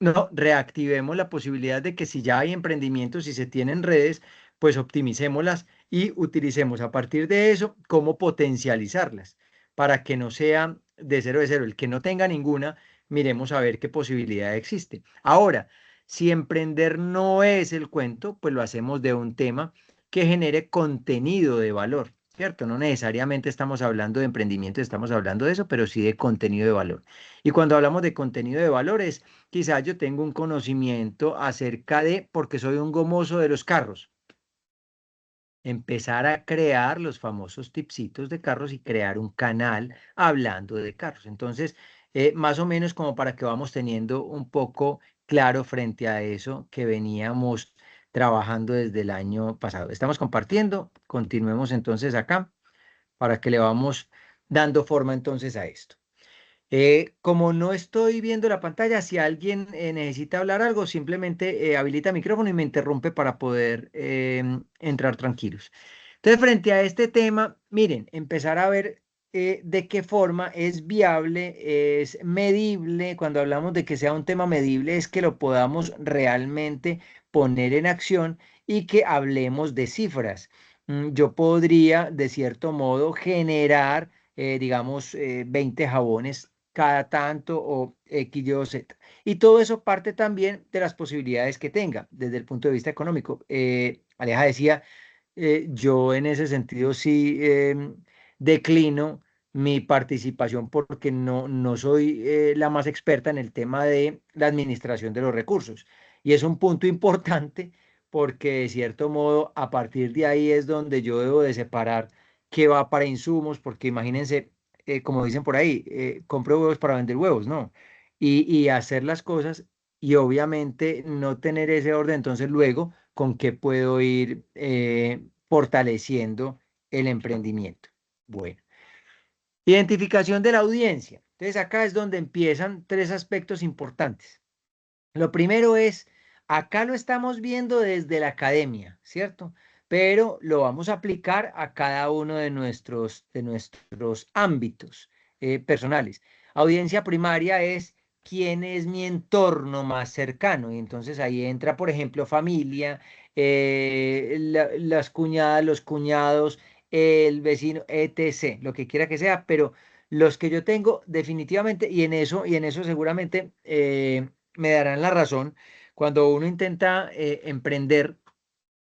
no, reactivemos la posibilidad de que si ya hay emprendimientos, si se tienen redes, pues optimicémoslas y utilicemos a partir de eso cómo potencializarlas para que no sea de cero. El que no tenga ninguna, miremos a ver qué posibilidad existe. Ahora, si emprender no es el cuento, pues lo hacemos de un tema que genere contenido de valor, ¿cierto? No necesariamente estamos hablando de emprendimiento, estamos hablando de eso, pero sí de contenido de valor. Y cuando hablamos de contenido de valores, quizás yo tengo un conocimiento acerca de, porque soy un gomoso de los carros, empezar a crear los famosos tipsitos de carros y crear un canal hablando de carros. Entonces, más o menos como para que vamos teniendo un poco claro frente a eso que veníamos trabajando desde el año pasado. Estamos compartiendo, continuemos entonces acá para que le vamos dando forma entonces a esto. Como no estoy viendo la pantalla, si alguien necesita hablar algo, simplemente habilita micrófono y me interrumpe para poder entrar tranquilos. Entonces, frente a este tema, miren, empezar a ver de qué forma es viable, es medible. Cuando hablamos de que sea un tema medible, es que lo podamos realmente poner en acción y que hablemos de cifras. Yo podría, de cierto modo, generar, digamos, 20 jabones cada tanto o X, Y o Z. Y todo eso parte también de las posibilidades que tenga desde el punto de vista económico. Aleja decía, yo en ese sentido sí declino mi participación porque no soy la más experta en el tema de la administración de los recursos. Y es un punto importante porque de cierto modo a partir de ahí es donde yo debo de separar qué va para insumos, porque imagínense, como dicen por ahí, compro huevos para vender huevos, ¿no? Y hacer las cosas y obviamente no tener ese orden, entonces luego, ¿con qué puedo ir fortaleciendo el emprendimiento? Bueno, identificación de la audiencia. Entonces acá es donde empiezan tres aspectos importantes. Lo primero es, acá lo estamos viendo desde la academia, ¿cierto? Pero lo vamos a aplicar a cada uno de nuestros ámbitos personales. Audiencia primaria es quién es mi entorno más cercano. Y entonces ahí entra, por ejemplo, familia, las cuñadas, los cuñados, el vecino, etc., lo que quiera que sea, pero los que yo tengo definitivamente, y en eso seguramente me darán la razón, cuando uno intenta emprender,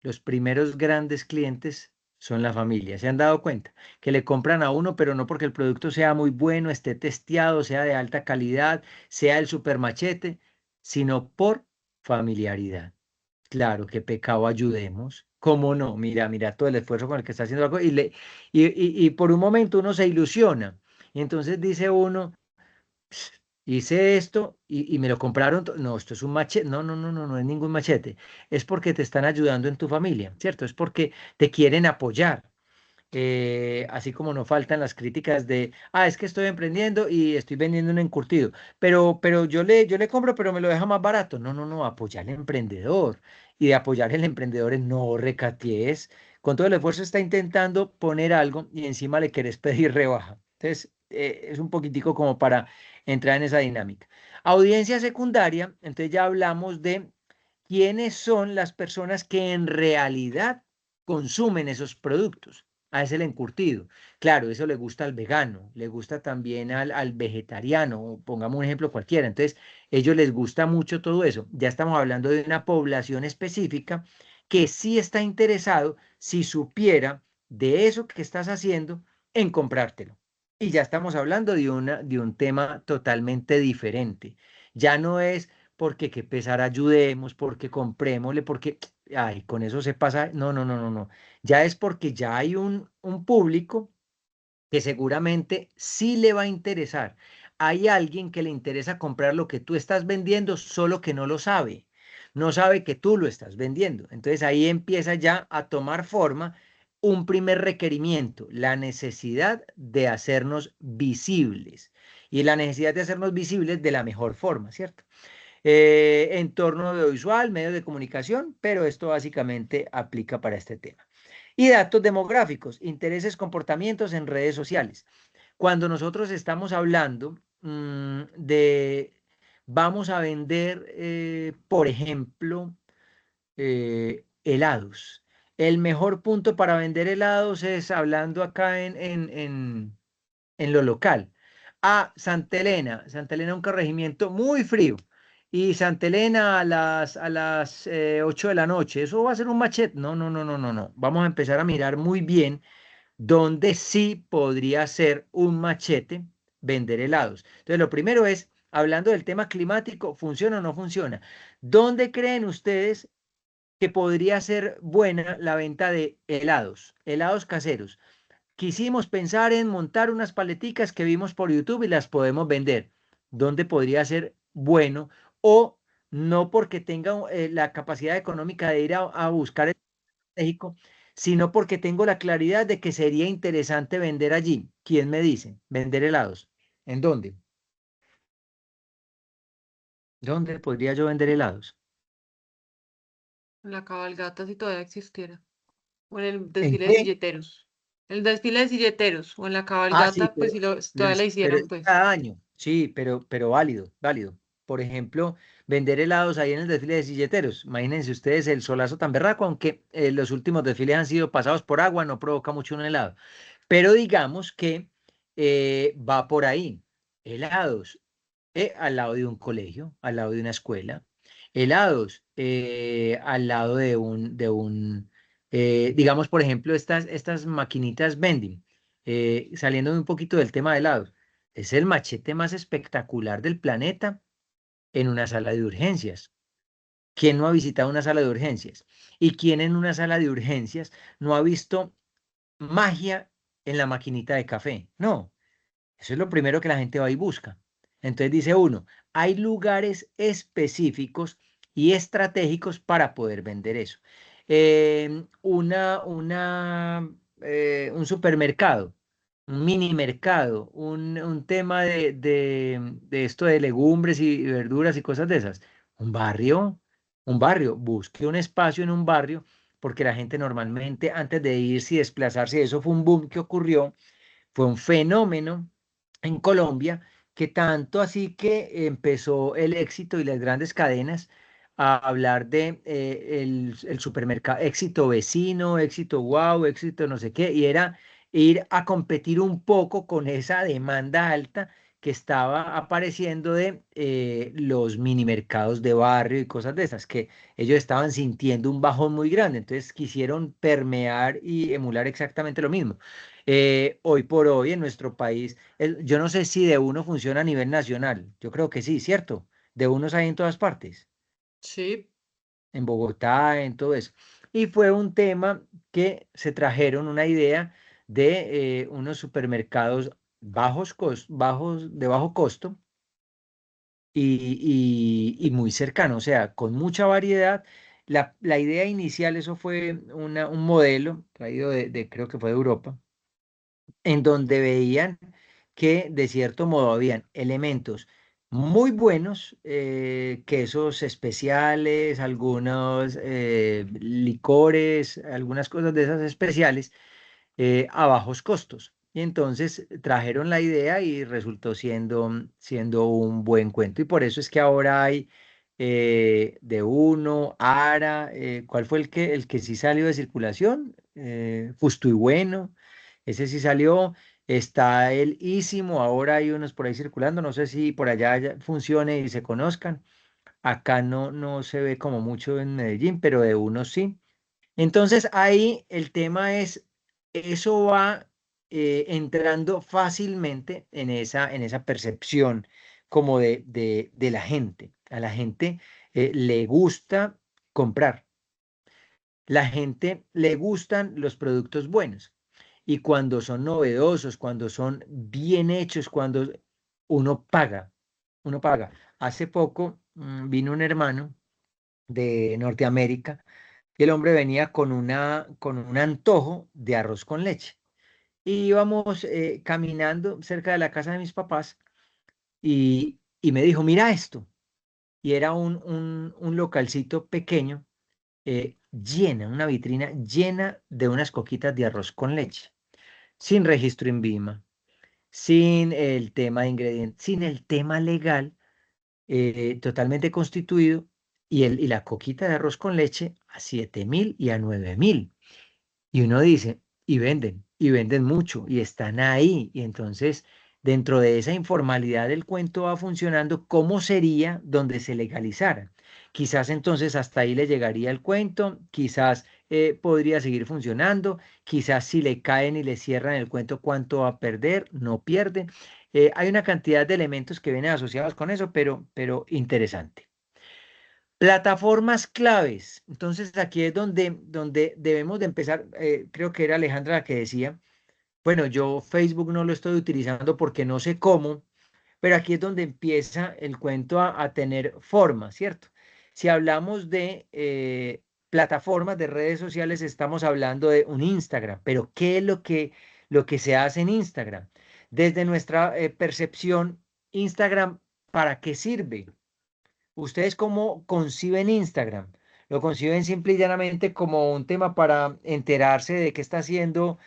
los primeros grandes clientes son la familia. ¿Se han dado cuenta? Que le compran a uno, pero no porque el producto sea muy bueno, esté testeado, sea de alta calidad, sea el supermachete, sino por familiaridad. Claro, qué pecado ayudemos. ¿Cómo no? Mira, mira todo el esfuerzo con el que está haciendo algo y por un momento uno se ilusiona. Y entonces dice uno, hice esto y me lo compraron. No, esto es un machete. No, no, no, no, no es ningún machete. Es porque te están ayudando en tu familia, ¿cierto? Es porque te quieren apoyar. Así como no faltan las críticas de, es que estoy emprendiendo y estoy vendiendo un encurtido, pero yo le compro, pero me lo deja más barato. No, no, no, apoyar al emprendedor. Y de apoyar al emprendedor es no recaties. Con todo el esfuerzo está intentando poner algo y encima le querés pedir rebaja. Entonces, es un poquitico como para entrar en esa dinámica. Audiencia secundaria, entonces ya hablamos de quiénes son las personas que en realidad consumen esos productos. Es el encurtido. Claro, eso le gusta al vegano, le gusta también al vegetariano, pongamos un ejemplo cualquiera. Entonces, ellos les gusta mucho todo eso. Ya estamos hablando de una población específica que sí está interesado, si supiera de eso que estás haciendo, en comprártelo. Y ya estamos hablando de un tema totalmente diferente. Ya no es porque que pesar ayudemos, porque comprémosle, porque, con eso se pasa. No, no, no, no, no. Ya es porque ya hay un público que seguramente sí le va a interesar. Hay alguien que le interesa comprar lo que tú estás vendiendo, solo que no lo sabe. No sabe que tú lo estás vendiendo. Entonces ahí empieza ya a tomar forma un primer requerimiento, la necesidad de hacernos visibles. Y la necesidad de hacernos visibles de la mejor forma, ¿cierto? Entorno audiovisual, medios de comunicación, pero esto básicamente aplica para este tema. Y datos demográficos, intereses, comportamientos en redes sociales. Cuando nosotros estamos hablando vamos a vender, por ejemplo, helados. El mejor punto para vender helados es hablando acá en lo local. Santa Elena. Santa Elena es un corregimiento muy frío. Y Santa Elena a las 8 de la noche. Eso va a ser un machete. No, no, no, no, no, no. Vamos a empezar a mirar muy bien dónde sí podría ser un machete vender helados. Entonces, lo primero es, hablando del tema climático, ¿funciona o no funciona? ¿Dónde creen ustedes que podría ser buena la venta de helados, helados caseros? Quisimos pensar en montar unas paleticas que vimos por YouTube y las podemos vender. ¿Dónde podría ser bueno? O no porque tenga la capacidad económica de ir a buscar el México, sino porque tengo la claridad de que sería interesante vender allí. ¿Quién me dice? Vender helados. ¿En dónde? ¿Dónde podría yo vender helados? La cabalgata si todavía existiera. O en el ¿En desfile de qué? silleteros. El desfile de silleteros. O en la Sí, cabalgata, pues si todavía la pero hicieran, es pues. cada año. Sí, pero válido, válido. Por ejemplo, vender helados ahí en el desfile de silleteros. Imagínense ustedes el solazo tan berraco, aunque los últimos desfiles han sido pasados por agua, no provoca mucho un helado. Pero digamos que va por ahí. Helados al lado de un colegio, al lado de una escuela. Helados al lado digamos, por ejemplo, estas maquinitas vending, saliendo un poquito del tema de helados. Es el machete más espectacular del planeta en una sala de urgencias. ¿Quién no ha visitado una sala de urgencias? ¿Y quién en una sala de urgencias no ha visto magia en la maquinita de café? No, eso es lo primero que la gente va y busca. Entonces dice uno, hay lugares específicos y estratégicos para poder vender eso. Un supermercado, un mini mercado, un tema de esto de legumbres y verduras y cosas de esas. Un barrio, un barrio, busque un espacio en un barrio, porque la gente normalmente antes de irse y desplazarse, eso fue un boom que ocurrió, fue un fenómeno en Colombia, que tanto así que empezó el éxito y las grandes cadenas a hablar de el supermercado, éxito vecino, éxito wow, éxito no sé qué, y era ir a competir un poco con esa demanda alta que estaba apareciendo de los mini mercados de barrio y cosas de esas, que ellos estaban sintiendo un bajón muy grande, entonces quisieron permear y emular exactamente lo mismo. Hoy por hoy en nuestro país, yo no sé si de uno funciona a nivel nacional, yo creo que sí, ¿cierto? De unos hay en todas partes, Sí, en Bogotá, en todo eso. Y fue un tema que se trajeron una idea de unos supermercados de bajo costo y muy cercano, o sea, con mucha variedad. La idea inicial, eso fue un modelo traído creo que fue de Europa, en donde veían que de cierto modo habían elementos muy buenos, quesos especiales, algunos licores, algunas cosas de esas especiales, a bajos costos. Y entonces trajeron la idea y resultó siendo un buen cuento. Y por eso es que ahora hay de uno, Ara, ¿cuál fue el que sí salió de circulación? Justo y Bueno, ese sí salió. Está el Ísimo, ahora hay unos por ahí circulando, no sé si por allá ya funcione y se conozcan. Acá no se ve como mucho en Medellín, pero de unos sí. Entonces ahí el tema es, eso va entrando fácilmente en esa percepción como de la gente. A la gente le gusta comprar, la gente le gustan los productos buenos. Y cuando son novedosos, cuando son bien hechos, cuando uno paga. Hace poco vino un hermano de Norteamérica y el hombre venía con un antojo de arroz con leche. Y íbamos caminando cerca de la casa de mis papás y me dijo, mira esto. Y era un localcito pequeño, una vitrina llena de unas coquitas de arroz con leche, sin registro INVIMA, sin el tema de ingredientes, sin el tema legal, totalmente constituido, y la coquita de arroz con leche a 7.000 y a 9.000. Y uno dice, y venden mucho, y están ahí. Y entonces, dentro de esa informalidad del cuento va funcionando, ¿cómo sería donde se legalizara? Quizás entonces hasta ahí le llegaría el cuento, quizás podría seguir funcionando, quizás si le caen y le cierran el cuento, ¿cuánto va a perder? No pierde. Hay una cantidad de elementos que vienen asociados con eso, pero interesante. Plataformas claves. Entonces aquí es donde debemos de empezar. Creo que era Alejandra la que decía, bueno, yo Facebook no lo estoy utilizando porque no sé cómo, pero aquí es donde empieza el cuento a tener forma, ¿cierto? Si hablamos de plataformas de redes sociales, estamos hablando de un Instagram, pero ¿qué es lo que se hace en Instagram? Desde nuestra percepción, Instagram, ¿para qué sirve? ¿Ustedes cómo conciben Instagram? ¿Lo conciben simple y llanamente como un tema para enterarse de qué está haciendo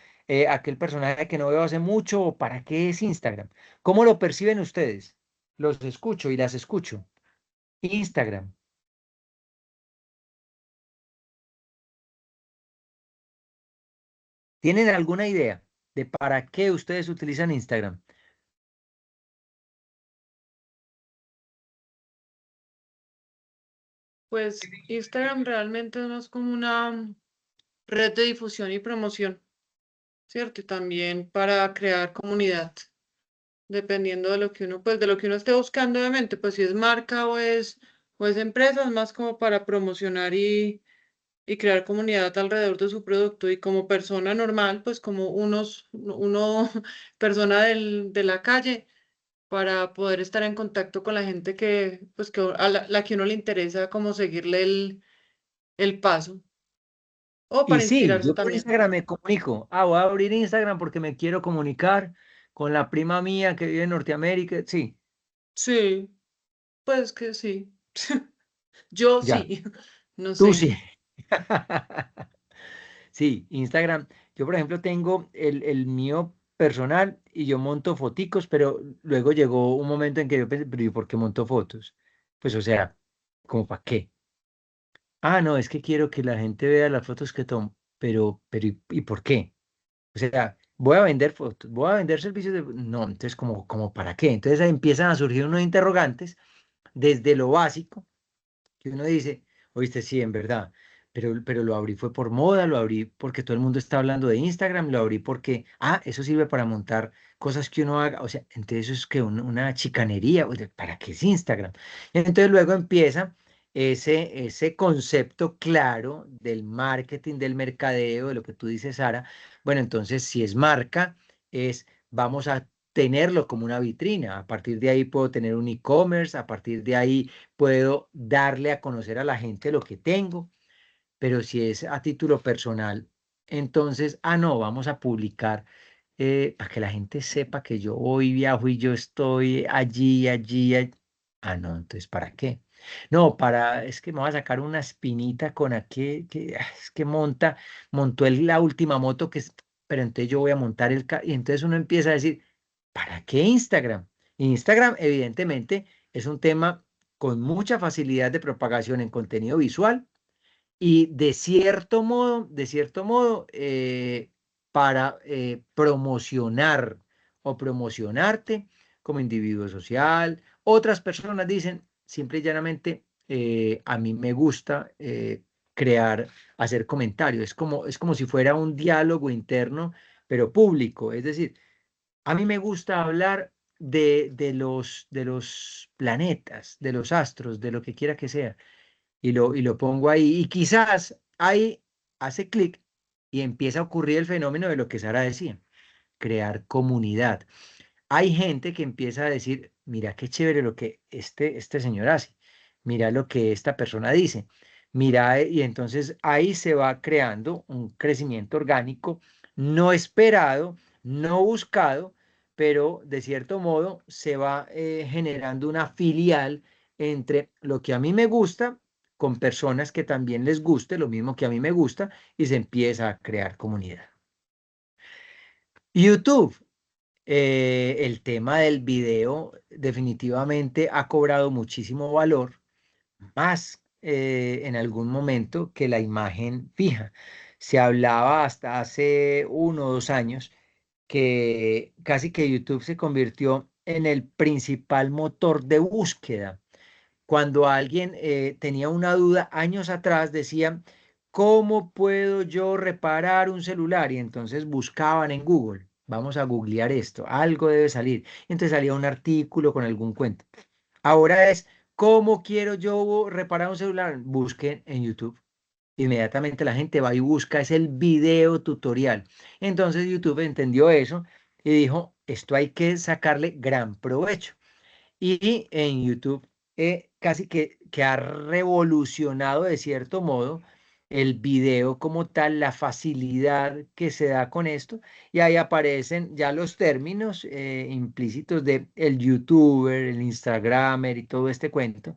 aquel personaje que no veo hace mucho o para qué es Instagram? ¿Cómo lo perciben ustedes? Los escucho y las escucho. Instagram. ¿Tienen alguna idea de para qué ustedes utilizan Instagram? pues Instagram realmente no es como una red de difusión y promoción, ¿cierto? Y también para crear comunidad, dependiendo de lo que uno, pues de lo que uno esté buscando, obviamente, pues si es marca o es empresa, es más como para promocionar y crear comunidad alrededor de su producto. Y como persona normal, pues como uno, persona de la calle, para poder estar en contacto con la gente que, pues que a la que uno le interesa como seguirle el paso. O Y para sí, inspirarse yo por también. Instagram me comunico. Voy a abrir Instagram porque me quiero comunicar con la prima mía que vive en Norteamérica. Sí, Sí, pues que sí. Yo ya, sí, no tú sé. sí. Sí, Instagram. Yo, por ejemplo, tengo el mío personal y yo monto foticos, pero luego llegó un momento en que yo pensé, pero ¿y por qué monto fotos? Pues, o sea, ¿como para qué? No, es que quiero que la gente vea las fotos que tomo, pero ¿y por qué? O sea, voy a vender fotos, voy a vender servicios de... No, entonces, ¿como para qué? Entonces ahí empiezan a surgir unos interrogantes desde lo básico que uno dice, oíste, sí, en verdad, pero lo abrí fue por moda, lo abrí porque todo el mundo está hablando de Instagram, lo abrí porque, eso sirve para montar cosas que uno haga, o sea, entonces eso es que una chicanería, oye, ¿para qué es Instagram? Entonces luego empieza ese concepto claro del marketing, del mercadeo, de lo que tú dices, Sara. Bueno, entonces si es marca, vamos a tenerlo como una vitrina. A partir de ahí puedo tener un e-commerce, a partir de ahí puedo darle a conocer a la gente lo que tengo, pero si es a título personal, entonces, no, vamos a publicar para que la gente sepa que yo hoy viajo y yo estoy allí. No, entonces, ¿para qué? No, es que me voy a sacar una espinita con aquel es que montó la última moto pero entonces yo voy a montar y entonces uno empieza a decir, ¿para qué Instagram? Instagram, evidentemente, es un tema con mucha facilidad de propagación en contenido visual y de cierto modo, para promocionar o promocionarte como individuo social. Otras personas dicen, simple y llanamente, a mí me gusta hacer comentarios. Es como si fuera un diálogo interno, pero público. Es decir, a mí me gusta hablar de los planetas, de los astros, de lo que quiera que sea y lo pongo ahí. Y quizás ahí hace clic y empieza a ocurrir el fenómeno de lo que Sara decía, crear comunidad. Hay gente que empieza a decir, mira qué chévere lo que este señor hace, mira lo que esta persona dice, mira, y entonces ahí se va creando un crecimiento orgánico no esperado, no buscado, pero de cierto modo se va generando una filial entre lo que a mí me gusta con personas que también les guste lo mismo que a mí me gusta y se empieza a crear comunidad. YouTube. El tema del video definitivamente ha cobrado muchísimo valor, más en algún momento que la imagen fija. Se hablaba hasta hace 1 o 2 años que casi que YouTube se convirtió en el principal motor de búsqueda. Cuando alguien tenía una duda años atrás, decía, ¿cómo puedo yo reparar un celular? Y entonces buscaban en Google, vamos a googlear esto, algo debe salir. Y entonces salía un artículo con algún cuento. Ahora es, ¿cómo quiero yo reparar un celular? Busquen en YouTube. Inmediatamente la gente va y busca, es el video tutorial. Entonces YouTube entendió eso y dijo, esto hay que sacarle gran provecho. Y en YouTube casi que ha revolucionado de cierto modo el video como tal, la facilidad que se da con esto. Y ahí aparecen ya los términos implícitos de el youtuber, el instagramer y todo este cuento.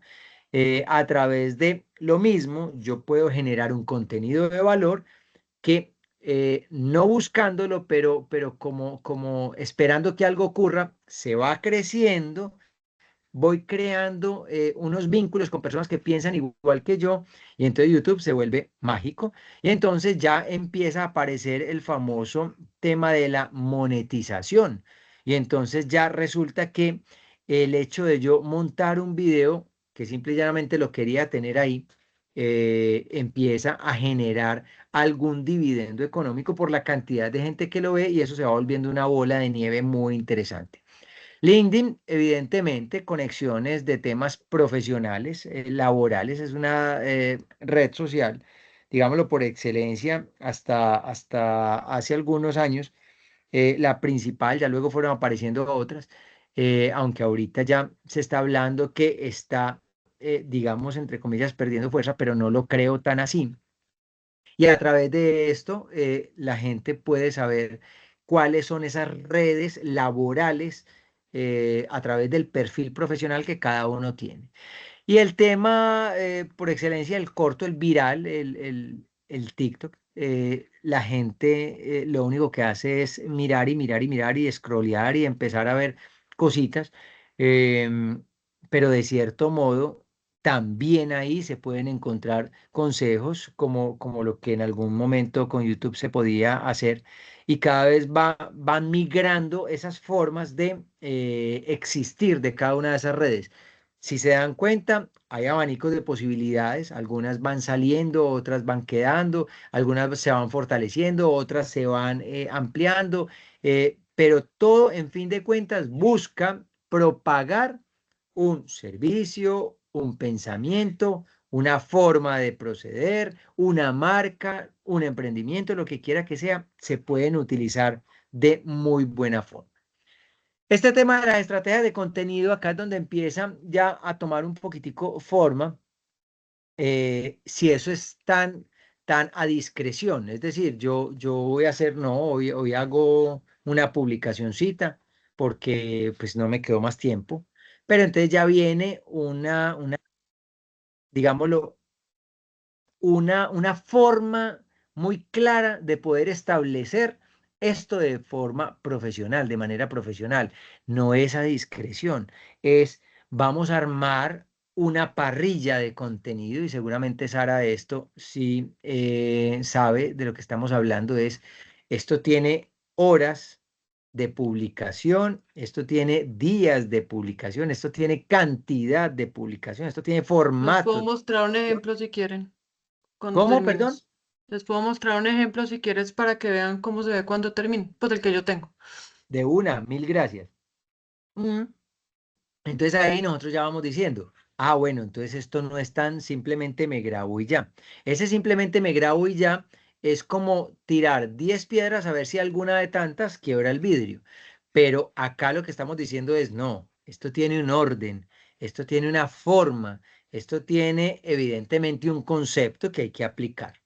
A través de lo mismo, yo puedo generar un contenido de valor que no buscándolo, pero como esperando que algo ocurra, se va creciendo, voy creando unos vínculos con personas que piensan igual que yo y entonces YouTube se vuelve mágico y entonces ya empieza a aparecer el famoso tema de la monetización y entonces ya resulta que el hecho de yo montar un video que simple y llanamente lo quería tener ahí, empieza a generar algún dividendo económico por la cantidad de gente que lo ve y eso se va volviendo una bola de nieve muy interesante. LinkedIn, evidentemente, conexiones de temas profesionales, laborales, es una red social, digámoslo por excelencia, hasta hace algunos años, la principal, ya luego fueron apareciendo otras, aunque ahorita ya se está hablando que está, digamos, entre comillas, perdiendo fuerza, pero no lo creo tan así. Y a través de esto, la gente puede saber cuáles son esas redes laborales a través del perfil profesional que cada uno tiene. Y el tema por excelencia, el corto, el viral, el TikTok, la gente lo único que hace es mirar y mirar y mirar y scrollear y empezar a ver cositas, em, pero de cierto modo también ahí se pueden encontrar consejos como lo que en algún momento con YouTube se podía hacer y cada vez van migrando esas formas de existir de cada una de esas redes. Si se dan cuenta, hay abanicos de posibilidades, algunas van saliendo, otras van quedando, algunas se van fortaleciendo, otras se van ampliando, pero todo en fin de cuentas busca propagar un servicio, un pensamiento, una forma de proceder, una marca, un emprendimiento, lo que quiera que sea, se pueden utilizar de muy buena forma. Este tema de las estrategias de contenido, acá es donde empieza ya a tomar un poquitico forma, si eso es tan a discreción. Es decir, yo voy a hacer, no, hoy hago una publicacioncita porque pues no me quedó más tiempo, pero entonces ya viene digámoslo, una forma muy clara de poder establecer esto de forma profesional, de manera profesional. No es a discreción, es vamos a armar una parrilla de contenido y seguramente Sara esto sí sabe de lo que estamos hablando, esto tiene horas de publicación, esto tiene días de publicación, esto tiene cantidad de publicación, esto tiene Les puedo formatos. mostrar un ejemplo si quieren, cuando ¿Cómo, perdón? termines. Les puedo mostrar un ejemplo si quieres para que vean cómo se ve cuando termine, pues el que yo tengo. De una, mil gracias. Ujú. Entonces ahí nosotros ya vamos diciendo, ah, bueno, entonces esto no es tan simplemente me grabo y ya. Ese simplemente me grabo y ya es como tirar 10 piedras a ver si alguna de tantas quiebra el vidrio. Pero acá lo que estamos diciendo es, no, esto tiene un orden, esto tiene una forma, esto tiene evidentemente un concepto que hay que aplicar.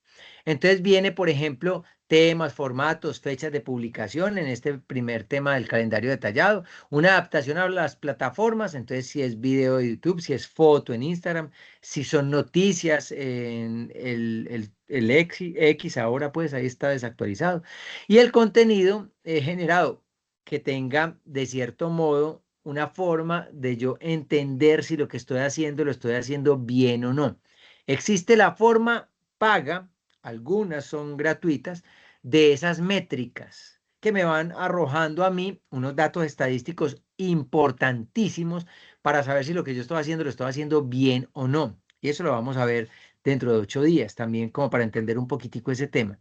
Entonces viene, por ejemplo, temas, formatos, fechas de publicación en este primer tema del calendario detallado, una adaptación a las plataformas, entonces si es video de YouTube, si es foto en Instagram, si son noticias en el X, ahora pues ahí está desactualizado. Y el contenido generado que tenga de cierto modo una forma de yo entender si lo que estoy haciendo lo estoy haciendo bien o no. Existe la forma paga, algunas son gratuitas, de esas métricas que me van arrojando a mí unos datos estadísticos importantísimos para saber si lo que yo estoy haciendo lo estoy haciendo bien o no. Y eso lo vamos a ver dentro de 8 días también, como para entender un poquitico ese tema.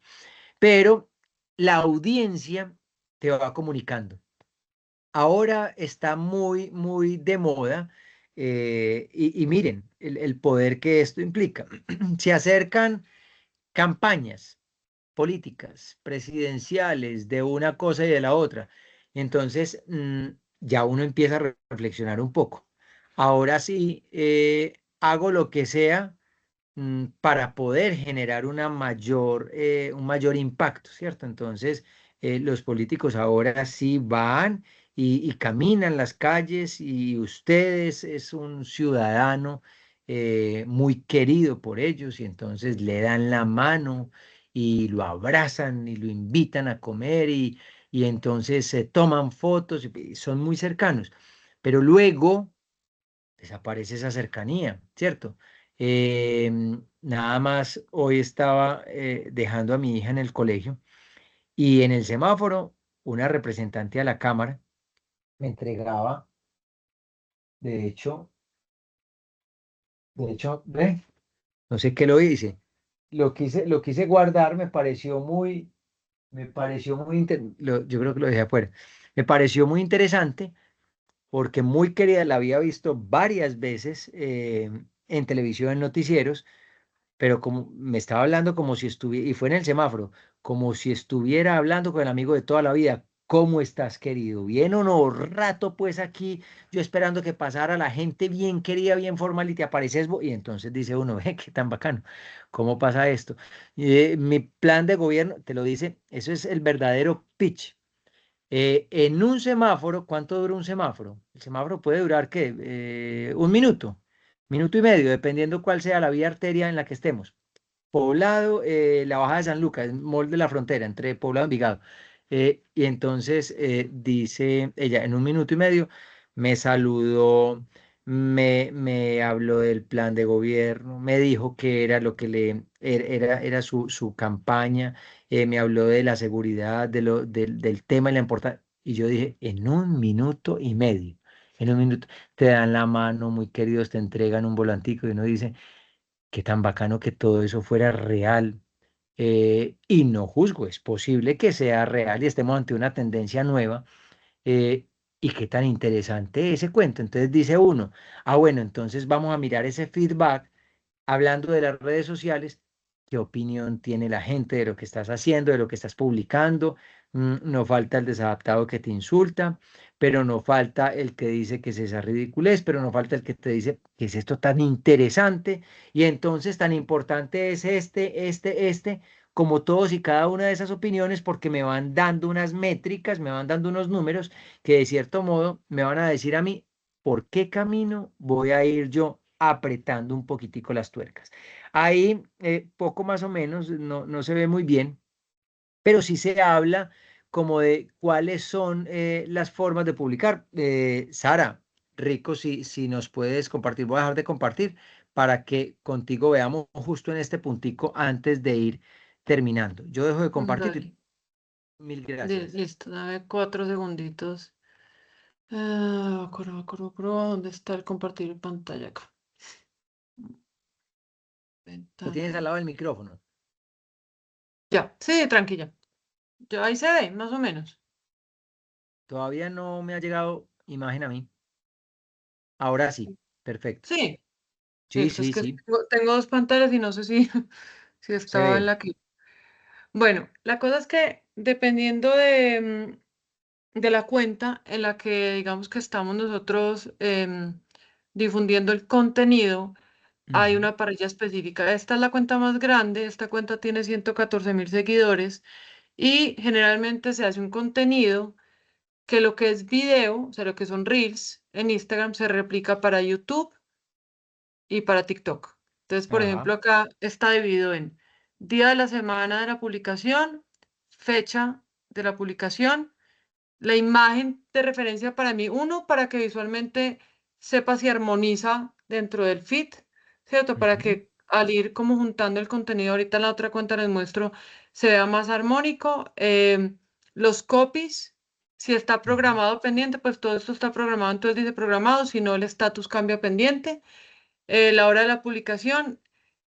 Pero la audiencia te va comunicando. Ahora está muy, muy de moda y miren el poder que esto implica. Se acercan campañas políticas, presidenciales, de una cosa y de la otra. Entonces, ya uno empieza a reflexionar un poco. Ahora sí, hago lo que sea para poder generar un mayor impacto, ¿cierto? Entonces, los políticos ahora sí van y caminan las calles y ustedes es un ciudadano muy querido por ellos y entonces le dan la mano y lo abrazan y lo invitan a comer y entonces se toman fotos y son muy cercanos. Pero luego desaparece esa cercanía, ¿cierto? Nada más hoy estaba dejando a mi hija en el colegio y en el semáforo una representante a la Cámara me entregaba, de hecho, ve, no sé qué lo hice, lo quise guardar, me pareció muy, yo creo que lo dejé afuera, me pareció muy interesante porque muy querida, la había visto varias veces en televisión, en noticieros, pero como me estaba hablando como si estuviera, y fue en el semáforo, como si estuviera hablando con el amigo de toda la vida. ¿Cómo estás, querido? ¿Bien o no? Rato pues aquí, yo esperando que pasara la gente bien querida, bien formal y te apareces vos. Y entonces dice uno, ve, qué tan bacano, ¿cómo pasa esto? Mi plan de gobierno, te lo dice, eso es el verdadero pitch. En un semáforo, ¿cuánto dura un semáforo? El semáforo puede durar, ¿qué? Un minuto, minuto y medio, dependiendo cuál sea la vía arteria en la que estemos. Poblado, la Baja de San Lucas, Mall de la Frontera, entre Poblado y Envigado. Y entonces dice ella, en un minuto y medio me saludó, me habló del plan de gobierno, me dijo que era lo que era su campaña, me habló de la seguridad, del tema y la importancia. Y yo dije, en un minuto y medio, en un minuto, te dan la mano, muy queridos, te entregan un volantico y uno dice, qué tan bacano que todo eso fuera real. Y no juzgo, es posible que sea real y estemos ante una tendencia nueva. Y qué tan interesante ese cuento. Entonces dice uno, bueno, entonces vamos a mirar ese feedback hablando de las redes sociales, ¿qué opinión tiene la gente de lo que estás haciendo, de lo que estás publicando? No falta el desadaptado que te insulta, pero no falta el que dice que es esa ridiculez, pero no falta el que te dice que es esto tan interesante y entonces tan importante es como todos y cada una de esas opiniones, porque me van dando unas métricas, me van dando unos números que de cierto modo me van a decir a mí por qué camino voy a ir yo apretando un poquitico las tuercas. Ahí poco más o menos, no se ve muy bien, pero sí se habla como de cuáles son las formas de publicar. Sara, rico, si nos puedes compartir, voy a dejar de compartir para que contigo veamos justo en este puntico antes de ir terminando. Yo dejo de compartir. Dale, Mil gracias. listo, dame 4 segunditos. ¿Dónde está el compartir pantalla acá? Lo tienes Ventana. al lado del micrófono. Ya, sí, tranquila. Ya ahí se ve, más o menos. Todavía no me ha llegado imagen a mí. Ahora sí, perfecto. Sí, Sí, listo, es sí, que sí, tengo dos pantallas y no sé si, si se estaba en ve. la que. Bueno, la cosa es que dependiendo de la cuenta en la que digamos que estamos nosotros difundiendo el contenido, hay Ujú. una parrilla específica. Esta es la cuenta más grande, esta cuenta tiene 114.000 seguidores y generalmente se hace un contenido que lo que es video, o sea, lo que son reels en Instagram se replica para YouTube y para TikTok. Entonces, por ejemplo, Ajá. acá está dividido en día de la semana de la publicación, fecha de la publicación, la imagen de referencia para mí, uno, para que visualmente sepa si armoniza dentro del feed, ¿cierto? Para Ujú, que al ir como juntando el contenido, ahorita en la otra cuenta les muestro, se vea más armónico. Los copies, si está ujú. programado pendiente, pues todo esto está programado, entonces dice programado, si no, el estatus cambia pendiente. La hora de la publicación,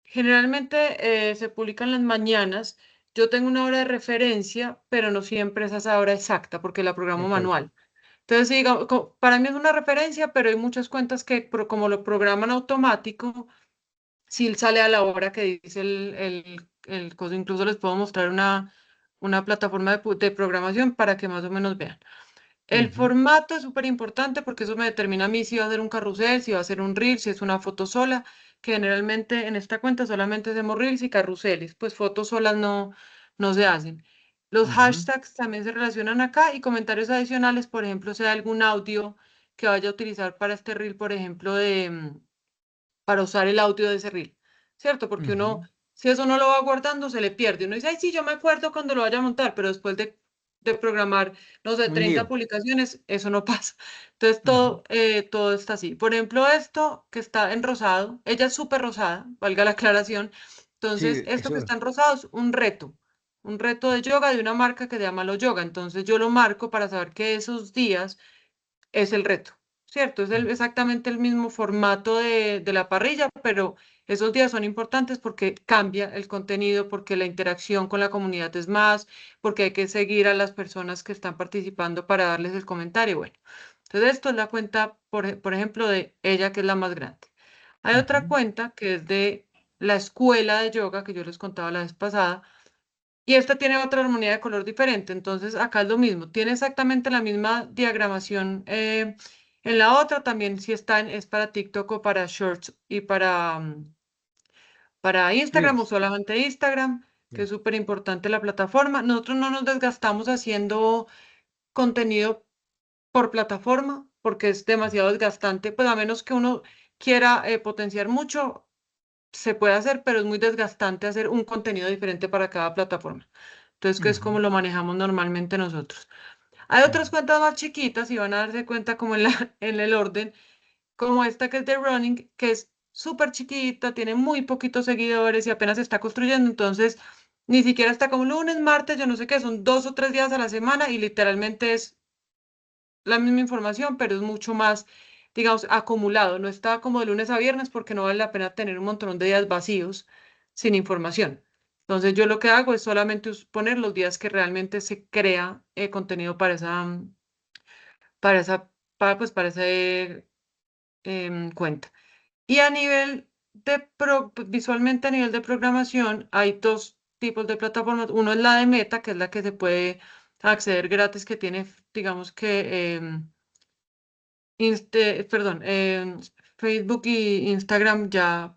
generalmente se publica en las mañanas. Yo tengo una hora de referencia, pero no siempre es esa hora exacta porque la programo Perfecto. manual. Entonces, sí, para mí es una referencia, pero hay muchas cuentas que como lo programan automático, sí sale a la hora que dice el coso. Incluso les puedo mostrar una plataforma de programación para que más o menos vean. El Ujú. formato es súper importante porque eso me determina a mí si va a ser un carrusel, si va a ser un reel, si es una foto sola, que generalmente en esta cuenta solamente hacemos reels y carruseles, pues fotos solas no se hacen. Los Ujú. hashtags también se relacionan acá y comentarios adicionales, por ejemplo, si hay algún audio que vaya a utilizar para este reel, por ejemplo, para usar el audio de ese reel, ¿cierto? Porque uno, Ujú. si eso no lo va guardando, se le pierde. Uno dice, ay, sí, yo me acuerdo cuando lo vaya a montar, pero después de programar, no sé, Un 30 lío. publicaciones, eso no pasa. Entonces, Ujú. todo está así. Por ejemplo, esto que está en rosado, ella es súper rosada, valga la aclaración. Entonces, Sí, esto que eso. está en rosado es un reto de yoga de una marca que se llama Lo Yoga. Entonces, yo lo marco para saber que esos días es el reto, ¿cierto? Es exactamente el mismo formato de la parrilla, pero esos días son importantes porque cambia el contenido, porque la interacción con la comunidad es más, porque hay que seguir a las personas que están participando para darles el comentario. Bueno, Entonces, esto es la cuenta, por ejemplo, de ella, que es la más grande. Hay otra Ujú. cuenta que es de la escuela de yoga que yo les contaba la vez pasada, y esta tiene otra armonía de color diferente. Entonces, acá es lo mismo. Tiene exactamente la misma diagramación. En la otra también sí es para TikTok o para Shorts y para Instagram o Reels. solamente Instagram, que Sí. es súper importante la plataforma. Nosotros no nos desgastamos haciendo contenido por plataforma porque es demasiado desgastante, pues a menos que uno quiera potenciar mucho, se puede hacer, pero es muy desgastante hacer un contenido diferente para cada plataforma. Entonces, que es Ujú, como lo manejamos normalmente nosotros. Hay ujú, otras cuentas más chiquitas y van a darse cuenta como en el orden, como esta que es de Running, que es súper chiquita, tiene muy poquitos seguidores y apenas se está construyendo. Entonces, ni siquiera está como lunes, martes, yo no sé qué, son 2 o 3 días a la semana y literalmente es la misma información, pero es mucho más, digamos, acumulado. No está como de lunes a viernes porque no vale la pena tener un montón de días vacíos sin información. Entonces yo lo que hago es solamente poner los días que realmente se crea contenido para esa, pues para esa cuenta. Y a nivel pues, visualmente a nivel de programación, hay dos tipos de plataformas. Uno es la de Meta, que es la que se puede acceder gratis, que tiene, digamos que, perdón, Facebook y Instagram ya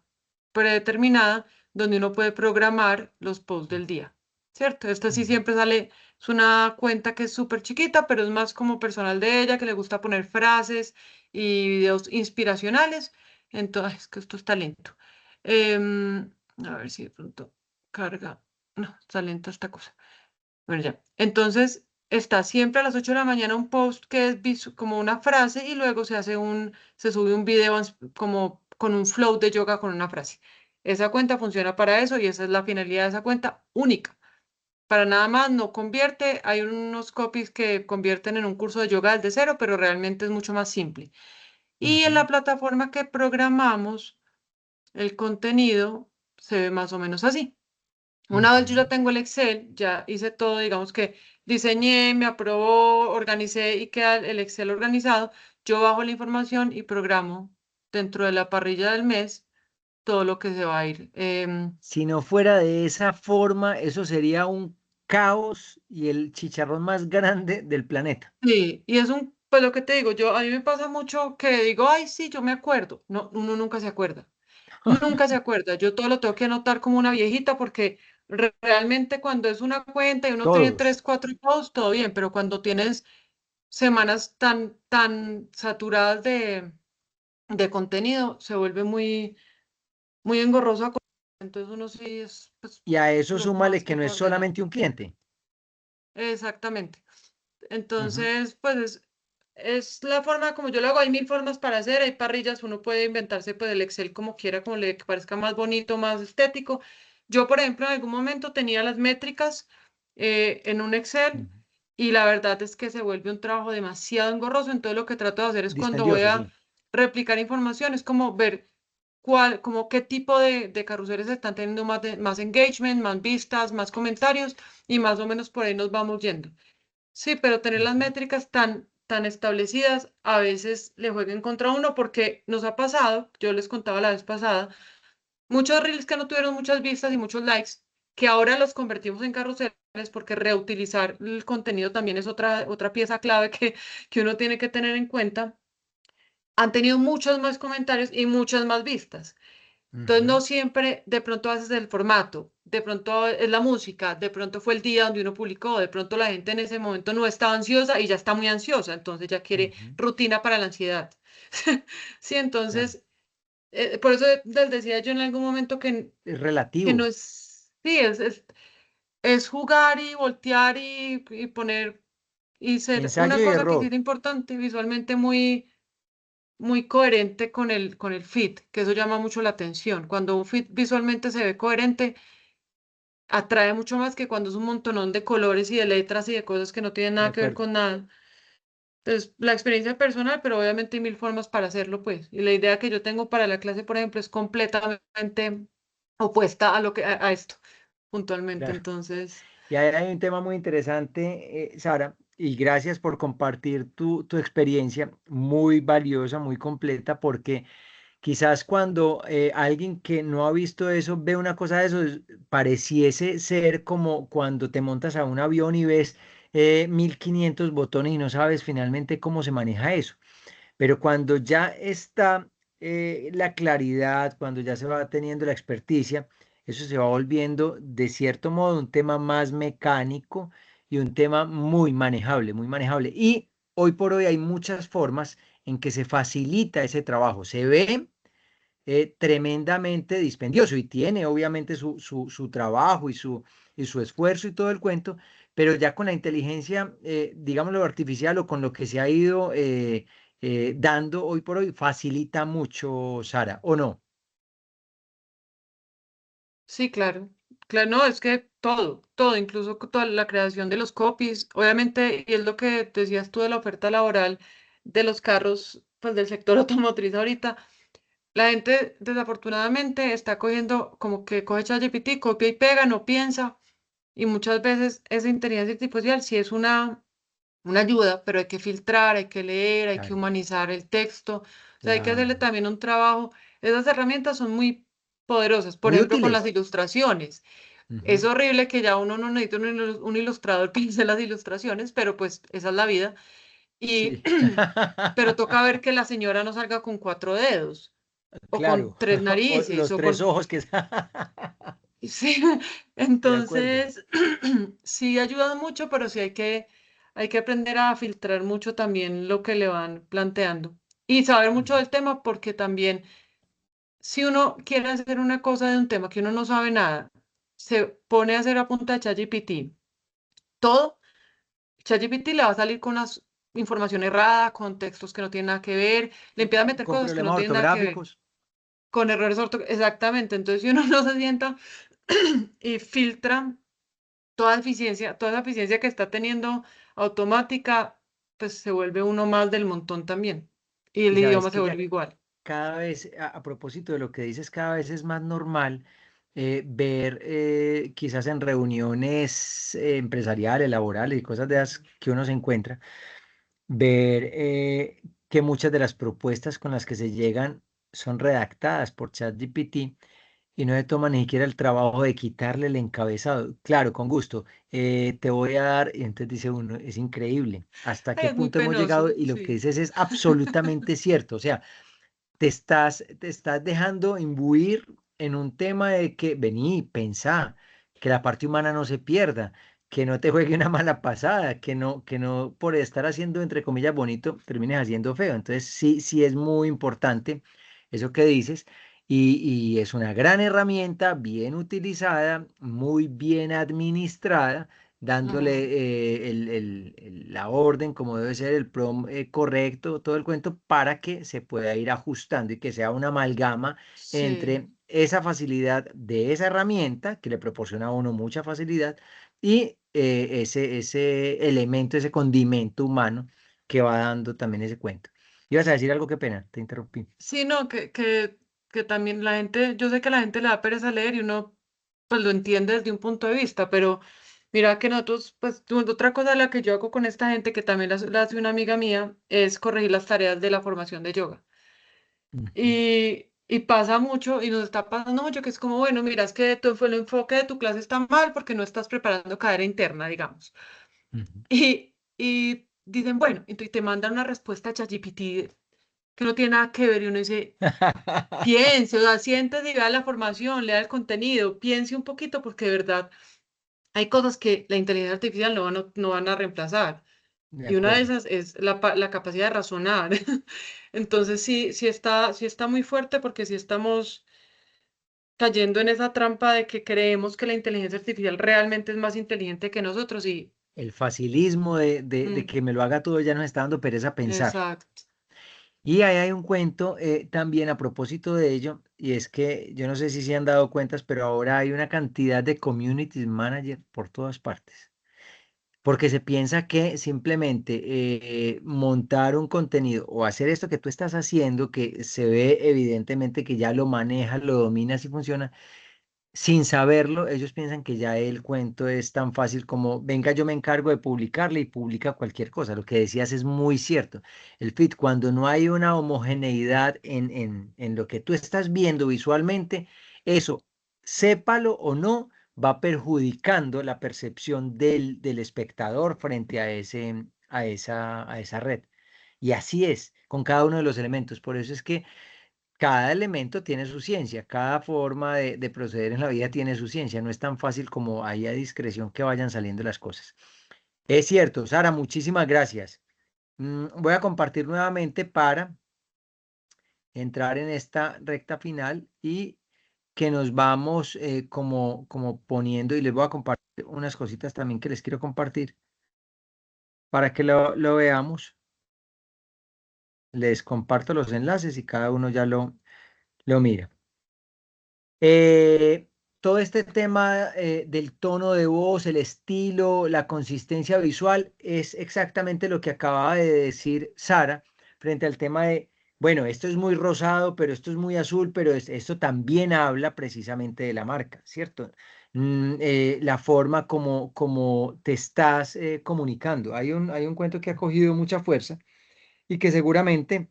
predeterminada, donde uno puede programar los posts del día, ¿cierto? Esta sí ujú, siempre sale, es una cuenta que es súper chiquita, pero es más como personal de ella, que le gusta poner frases y videos inspiracionales. Entonces, que esto está lento. A ver si de pronto carga. No, está lenta esta cosa. Bueno, ya. Entonces, está siempre a las 8 de la mañana un post que es como una frase y luego se sube un video como con un flow de yoga con una frase. Esa cuenta funciona para eso y esa es la finalidad de esa cuenta única. Para nada más, no convierte. Hay unos copies que convierten en un curso de yoga desde cero, pero realmente es mucho más simple. Y en ujú, la plataforma que programamos, el contenido se ve más o menos así. Una vez yo ujú. ya tengo el Excel, ya hice todo, digamos que diseñé, me aprobó, organicé y queda el Excel organizado, yo bajo la información y programo dentro de la parrilla del mes todo lo que se va a ir. Si no fuera de esa forma, eso sería un caos y el chicharrón más grande del planeta. Sí, y es pues lo que te digo, a mí me pasa mucho que digo, ay, sí, yo me acuerdo. No, uno nunca se acuerda. Nunca se acuerda. Yo todo lo tengo que anotar como una viejita porque realmente cuando es una cuenta y uno tiene Todos. 3, 4 posts, todo bien, pero cuando tienes semanas tan saturadas de contenido, se vuelve muy engorroso. Entonces uno sí es pues, Y a eso lo súmale más que no es capaz de no. solamente un cliente. Exactamente. Ujú, Entonces, pues es la forma como yo lo hago. Hay mil formas para hacer, hay parrillas, uno puede inventarse pues el Excel como quiera, como le parezca más bonito, más estético. Yo, por ejemplo, en algún momento tenía las métricas en un ujú. Excel y la verdad es que se vuelve un trabajo demasiado engorroso. Entonces, lo que trato de hacer es cuando voy Dispendioso, a sí. replicar información, es como ver como qué tipo de carruseles están teniendo más engagement, más vistas, más comentarios y más o menos por ahí nos vamos yendo. Sí, pero tener las Ujú, métricas tan establecidas a veces le jueguen contra uno porque nos ha pasado, yo les contaba la vez pasada, muchos reels que no tuvieron muchas vistas y muchos likes, que ahora los convertimos en carruseles porque reutilizar el contenido también es otra pieza clave que uno tiene que tener en cuenta. Han tenido muchos más comentarios y muchas más vistas. Entonces, ujú, no siempre, de pronto haces el formato, de pronto es la música, de pronto fue el día donde uno publicó, de pronto la gente en ese momento no estaba ansiosa y ya está muy ansiosa, entonces ya quiere ujú. rutina para la ansiedad. Sí, Claro. entonces, por eso les decía yo en algún momento Es que no relativo. es, sí, es jugar y voltear y poner y ser Ensayo una y cosa que sí es error. importante, visualmente muy coherente con el feed, que eso llama mucho la atención. Cuando un feed visualmente se ve coherente, atrae mucho más que cuando es un montonón de colores y de letras y de cosas que no tienen De nada que ver acuerdo. con nada. Entonces, la experiencia personal, pero obviamente hay mil formas para hacerlo, pues. Y la idea que yo tengo para la clase, por ejemplo, es completamente opuesta a esto, puntualmente. Claro. Entonces, Y ahí hay un tema muy interesante, Sara, y gracias por compartir tu experiencia muy valiosa, muy completa, porque quizás cuando alguien que no ha visto eso ve una cosa de eso, pareciese ser como cuando te montas a un avión y ves 1500 botones y no sabes finalmente cómo se maneja eso. Pero cuando ya está la claridad, cuando ya se va teniendo la experticia, eso se va volviendo de cierto modo un tema más mecánico y un tema muy manejable, muy manejable. Y hoy por hoy hay muchas formas en que se facilita ese trabajo. Se ve tremendamente dispendioso y tiene obviamente su trabajo y su esfuerzo y todo el cuento, pero ya con la inteligencia, digámoslo, artificial o con lo que se ha ido dando hoy por hoy, facilita mucho, Sara, ¿o no? Sí, claro. Claro, no, es que todo, incluso toda la creación de los copies, obviamente, y es lo que decías tú de la oferta laboral de los carros, pues del sector automotriz ahorita, la gente desafortunadamente está cogiendo como que coge ChatGPT, copia y pega, no piensa, y muchas veces esa inteligencia artificial sí es una ayuda, pero hay que filtrar, hay que leer, hay que Claro, humanizar el texto, o sea, hay que hacerle claro. también un trabajo. Esas herramientas son muy poderosas, por Muy ejemplo, con las útiles. ilustraciones. Es Ujú. horrible que ya uno no necesita un ilustrador que hice las ilustraciones, pero pues esa es la vida. Y, Sí. pero toca ver que la señora no salga con cuatro dedos, o con Claro. tres O narices, los o tres con... ojos que... Sí, De acuerdo. entonces sí ayuda mucho, pero sí hay que aprender a filtrar mucho también lo que le van planteando y saber mucho Ujú. del tema, porque también si uno quiere hacer una cosa de un tema que uno no sabe nada, se pone a hacer a punta de ChatGPT todo, ChatGPT le va a salir con una información errada, con textos que no tienen nada que ver, le empieza a meter Con cosas que no problemas tienen nada que ver, ortográficos. con errores ortográficos, exactamente. Entonces, si uno no se sienta y filtra toda esa eficiencia que está teniendo automática, pues se vuelve uno más del montón también. Y el Y sabes idioma se que ya vuelve igual. cada vez, a propósito de lo que dices, cada vez es más normal ver quizás en reuniones empresariales, laborales y cosas de esas que uno se encuentra, ver que muchas de las propuestas con las que se llegan son redactadas por ChatGPT y no se toma ni siquiera el trabajo de quitarle el encabezado. Claro, con gusto, te voy a dar, y entonces dice uno, es increíble hasta Ay, qué es muy punto hemos llegado penoso, y lo que sí. dices es absolutamente cierto. O sea, te estás dejando imbuir en un tema de que vení, pensá, que la parte humana no se pierda, que no te juegue una mala pasada, que no por estar haciendo, entre comillas, bonito, termines haciendo feo. Entonces, sí, sí es muy importante eso que dices. Y es una gran herramienta, bien utilizada, muy bien administrada, dándole Ujú. la orden como debe ser, el prompt correcto, todo el cuento, para que se pueda ir ajustando y que sea una amalgama Sí. entre esa facilidad de esa herramienta, que le proporciona a uno mucha facilidad, y ese elemento, ese condimento humano que va dando también ese cuento. ¿Ibas a decir algo? Qué pena, te interrumpí. Sí, no, que también la gente, yo sé que a la gente le da pereza leer y uno pues lo entiende desde un punto de vista, pero mira que nosotros, pues otra cosa de la que yo hago con esta gente, que también la hace una amiga mía, es corregir las tareas de la formación de yoga. Ujú, Y pasa mucho, y nos está pasando mucho, que es como, bueno, mira, es que el enfoque de tu clase está mal porque no estás preparando cadera interna, digamos. ujú. Y dicen, bueno, entonces te mandan una respuesta a ChatGPT que no tiene nada que ver, y uno dice, piense, o sea, siéntese y vea la formación, lea el contenido, piense un poquito, porque de verdad hay cosas que la inteligencia artificial no van a reemplazar. De Y una de acuerdo. esas es la capacidad de razonar. Entonces sí está muy fuerte, porque sí estamos cayendo en esa trampa de que creemos que la inteligencia artificial realmente es más inteligente que nosotros y El facilismo de mm, que me lo haga todo ya nos está dando pereza pensar. exacto. Y ahí hay un cuento también a propósito de ello, y es que yo no sé si se han dado cuentas, pero ahora hay una cantidad de community manager por todas partes, porque se piensa que simplemente montar un contenido o hacer esto que tú estás haciendo, que se ve evidentemente que ya lo manejas, lo dominas y funciona, sin saberlo, ellos piensan que ya el cuento es tan fácil como, venga, yo me encargo de publicarle y publica cualquier cosa. Lo que decías es muy cierto. El feed, cuando no hay una homogeneidad en lo que tú estás viendo visualmente, eso, sépalo o no, va perjudicando la percepción del espectador frente a esa red. Y así es con cada uno de los elementos. Por eso es que cada elemento tiene su ciencia, cada forma de proceder en la vida tiene su ciencia. No es tan fácil como ahí a discreción que vayan saliendo las cosas. Es cierto, Sara, muchísimas gracias. Voy a compartir nuevamente para entrar en esta recta final y que nos vamos como poniendo, y les voy a compartir unas cositas también que les quiero compartir para que lo veamos. Les comparto los enlaces y cada uno ya lo mira. Eh, Todo este tema del tono de voz, el estilo, la consistencia visual es exactamente lo que acababa de decir Sara frente al tema de, bueno, esto es muy rosado, pero esto es muy azul, pero esto también habla precisamente de la marca, ¿cierto? La forma como te estás comunicando. Hay un cuento que ha cogido mucha fuerza y que seguramente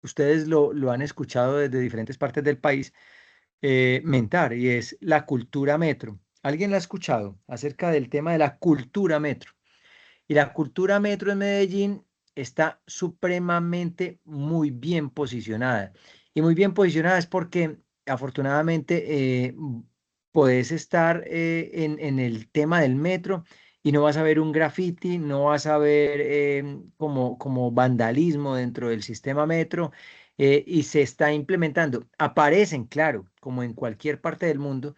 ustedes lo han escuchado desde diferentes partes del país mentar, y es la cultura metro. ¿Alguien la ha escuchado acerca del tema de la cultura metro? Y la cultura metro en Medellín está supremamente muy bien posicionada. Y muy bien posicionada es porque afortunadamente podés estar en el tema del metro y no vas a ver un graffiti, no vas a ver como vandalismo dentro del sistema metro, y se está implementando. Aparecen, claro, como en cualquier parte del mundo,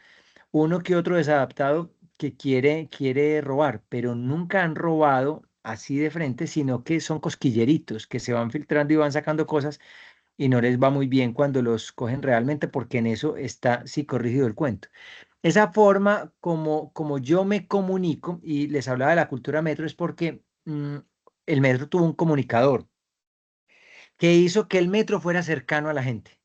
uno que otro desadaptado que quiere robar, pero nunca han robado así de frente, sino que son cosquilleritos que se van filtrando y van sacando cosas y no les va muy bien cuando los cogen realmente, porque en eso está sí corregido el cuento. Esa forma como yo me comunico, y les hablaba de la cultura metro, es porque el metro tuvo un comunicador que hizo que el metro fuera cercano a la gente,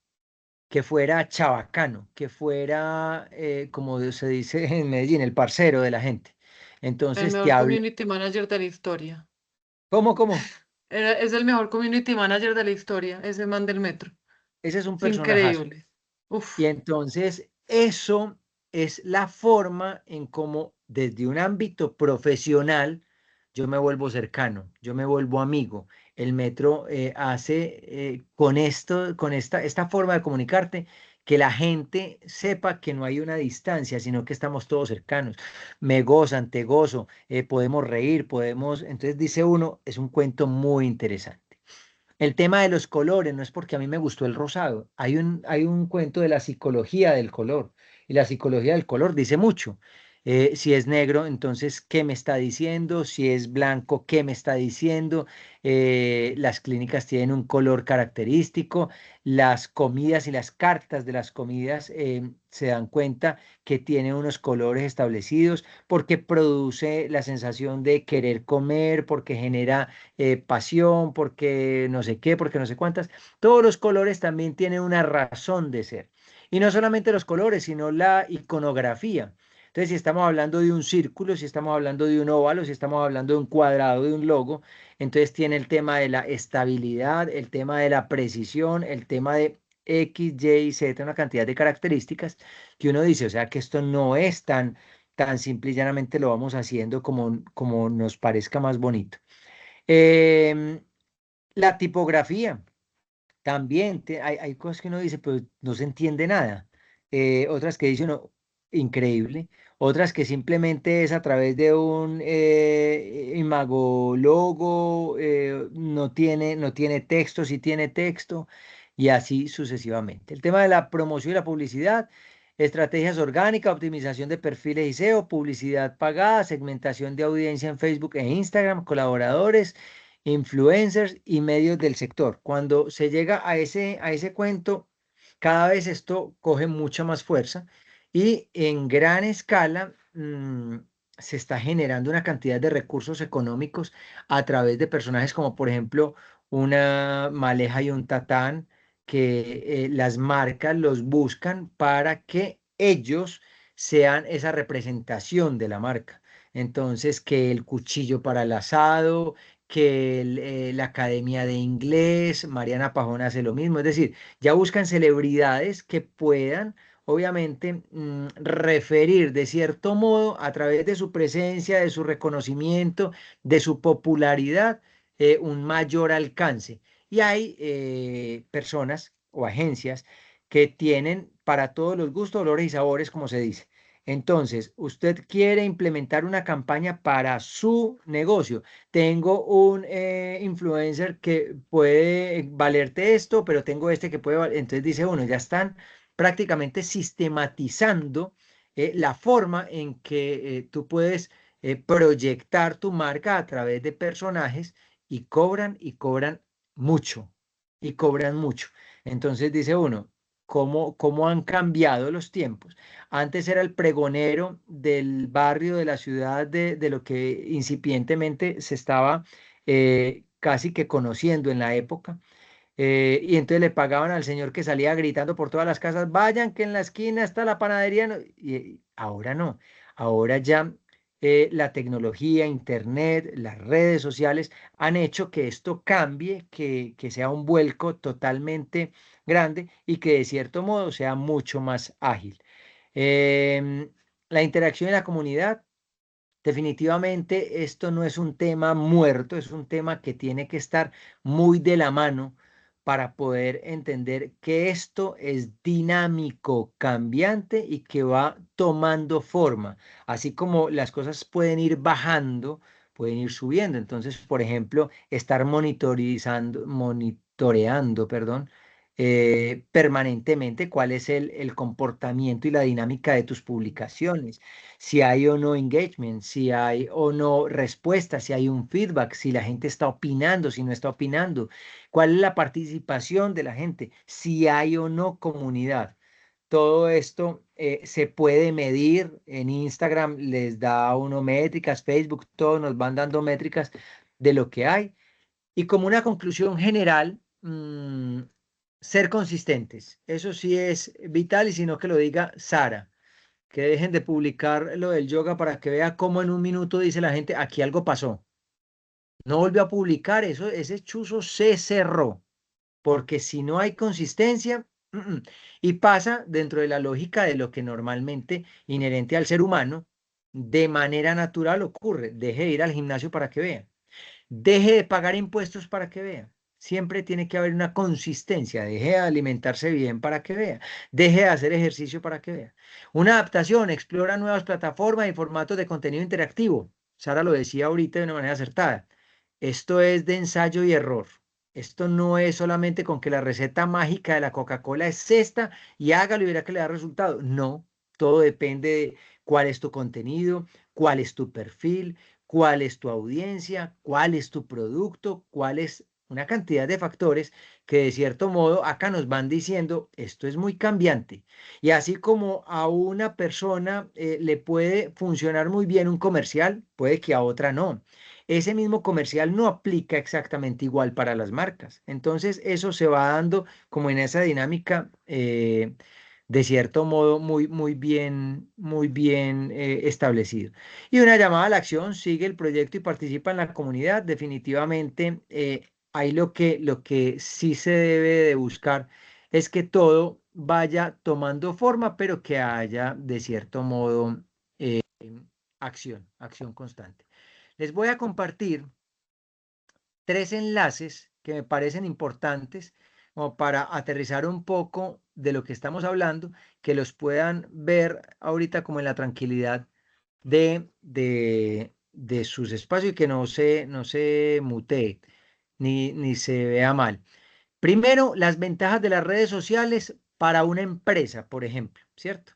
que fuera chabacano, que fuera, como se dice en Medellín, el parcero de la gente. El Entonces te mejor habla, community manager de la historia. ¿cómo? Es el mejor community manager de la historia, ese man del metro. Ese es un Es personajazo. increíble. Uf. Y entonces eso es la forma en cómo desde un ámbito profesional yo me vuelvo cercano, yo me vuelvo amigo. El metro hace con esto, con esta forma de comunicarte, que la gente sepa que no hay una distancia, sino que estamos todos cercanos. Me gozan, te gozo, podemos reír, podemos. Entonces dice uno, es un cuento muy interesante. El tema de los colores, no es porque a mí me gustó el rosado. Hay un cuento de la psicología del color. Y la psicología del color dice mucho. Si es negro, entonces, ¿qué me está diciendo? Si es blanco, ¿qué me está diciendo? Las clínicas tienen un color característico. Las comidas y las cartas de las comidas se dan cuenta que tienen unos colores establecidos porque produce la sensación de querer comer, porque genera pasión, porque no sé qué, porque no sé cuántas. Todos los colores también tienen una razón de ser. Y no solamente los colores, sino la iconografía. Entonces, si estamos hablando de un círculo, si estamos hablando de un óvalo, si estamos hablando de un cuadrado, de un logo, entonces tiene el tema de la estabilidad, el tema de la precisión, el tema de X, Y y Z, una cantidad de características que uno dice, o sea, que esto no es tan simple y llanamente lo vamos haciendo como nos parezca más bonito. Em, la tipografía, también hay cosas que uno dice, pero no se entiende nada. Otras que dice uno, increíble. Otras que simplemente es a través de un imagologo, no tiene texto, sí tiene texto, y así sucesivamente. El tema de la promoción y la publicidad, estrategias orgánicas, optimización de perfiles y SEO, publicidad pagada, segmentación de audiencia en Facebook e Instagram, colaboradores, influencers y medios del sector. Cuando se llega a ese cuento, cada vez esto coge mucha más fuerza y en gran escala se está generando una cantidad de recursos económicos a través de personajes como por ejemplo una Maleja y un Tatán, que las marcas los buscan para que ellos sean esa representación de la marca. Entonces, que el cuchillo para el asado, que la academia de inglés, Mariana Pajón hace lo mismo. Es decir, ya buscan celebridades que puedan, obviamente, referir de cierto modo a través de su presencia, de su reconocimiento, de su popularidad, un mayor alcance. Y hay personas o agencias que tienen para todos los gustos, olores y sabores, como se dice. Entonces, usted quiere implementar una campaña para su negocio. Tengo un influencer que puede valerte esto, pero tengo este que puede valer. Entonces dice uno, ya están prácticamente sistematizando la forma en que tú puedes proyectar tu marca a través de personajes y cobran mucho, y cobran mucho. Entonces dice uno, ¿cómo han cambiado los tiempos? Antes era el pregonero del barrio, de la ciudad, de lo que incipientemente se estaba casi que conociendo en la época. Y entonces le pagaban al señor que salía gritando por todas las casas, vayan que en la esquina está la panadería. Y ahora no, ahora ya la tecnología, internet, las redes sociales han hecho que esto cambie, que sea un vuelco totalmente grande y que de cierto modo sea mucho más ágil. Em, la interacción en la comunidad. Definitivamente esto no es un tema muerto, es un tema que tiene que estar muy de la mano para poder entender que esto es dinámico, cambiante y que va tomando forma. Así como las cosas pueden ir bajando, pueden ir subiendo. Entonces, por ejemplo, estar monitoreando, perdón, permanentemente cuál es el comportamiento y la dinámica de tus publicaciones, si hay o no engagement, si hay o no respuesta, si hay un feedback, si la gente está opinando, si no está opinando, cuál es la participación de la gente, si hay o no comunidad. Todo esto se puede medir en Instagram, les da a uno métricas, Facebook, todos nos van dando métricas de lo que hay. Y como una conclusión general, ser consistentes. Eso sí es vital y si no que lo diga Sara, que dejen de publicar lo del yoga para que vea cómo en un minuto dice la gente, aquí algo pasó. No volvió a publicar eso, ese chuzo se cerró, porque si no hay consistencia, y pasa dentro de la lógica de lo que normalmente inherente al ser humano, de manera natural ocurre. Deje de ir al gimnasio para que vea. Deje de pagar impuestos para que vea. Siempre tiene que haber una consistencia. Deje de alimentarse bien para que vea. Deje de hacer ejercicio para que vea. Una adaptación, explora nuevas plataformas y formatos de contenido interactivo. Sara lo decía ahorita de una manera acertada. Esto es de ensayo y error. Esto no es solamente con que la receta mágica de la Coca-Cola es esta y hágalo y verá que le da resultado. No, todo depende de cuál es tu contenido, cuál es tu perfil, cuál es tu audiencia, cuál es tu producto, cuál es una cantidad de factores que de cierto modo acá nos van diciendo, esto es muy cambiante. Y así como a una persona le puede funcionar muy bien un comercial, puede que a otra no. Ese mismo comercial no aplica exactamente igual para las marcas. Entonces eso se va dando como en esa dinámica. De cierto modo muy bien establecido. Y una llamada a la acción, sigue el proyecto y participa en la comunidad. Definitivamente, ahí lo que sí se debe de buscar es que todo vaya tomando forma, pero que haya de cierto modo acción constante. Les voy a compartir 3 enlaces que me parecen importantes como para aterrizar un poco de lo que estamos hablando, que los puedan ver ahorita como en la tranquilidad de sus espacios y que no se mutee ni se vea mal. Primero, las ventajas de las redes sociales para una empresa, por ejemplo, ¿cierto?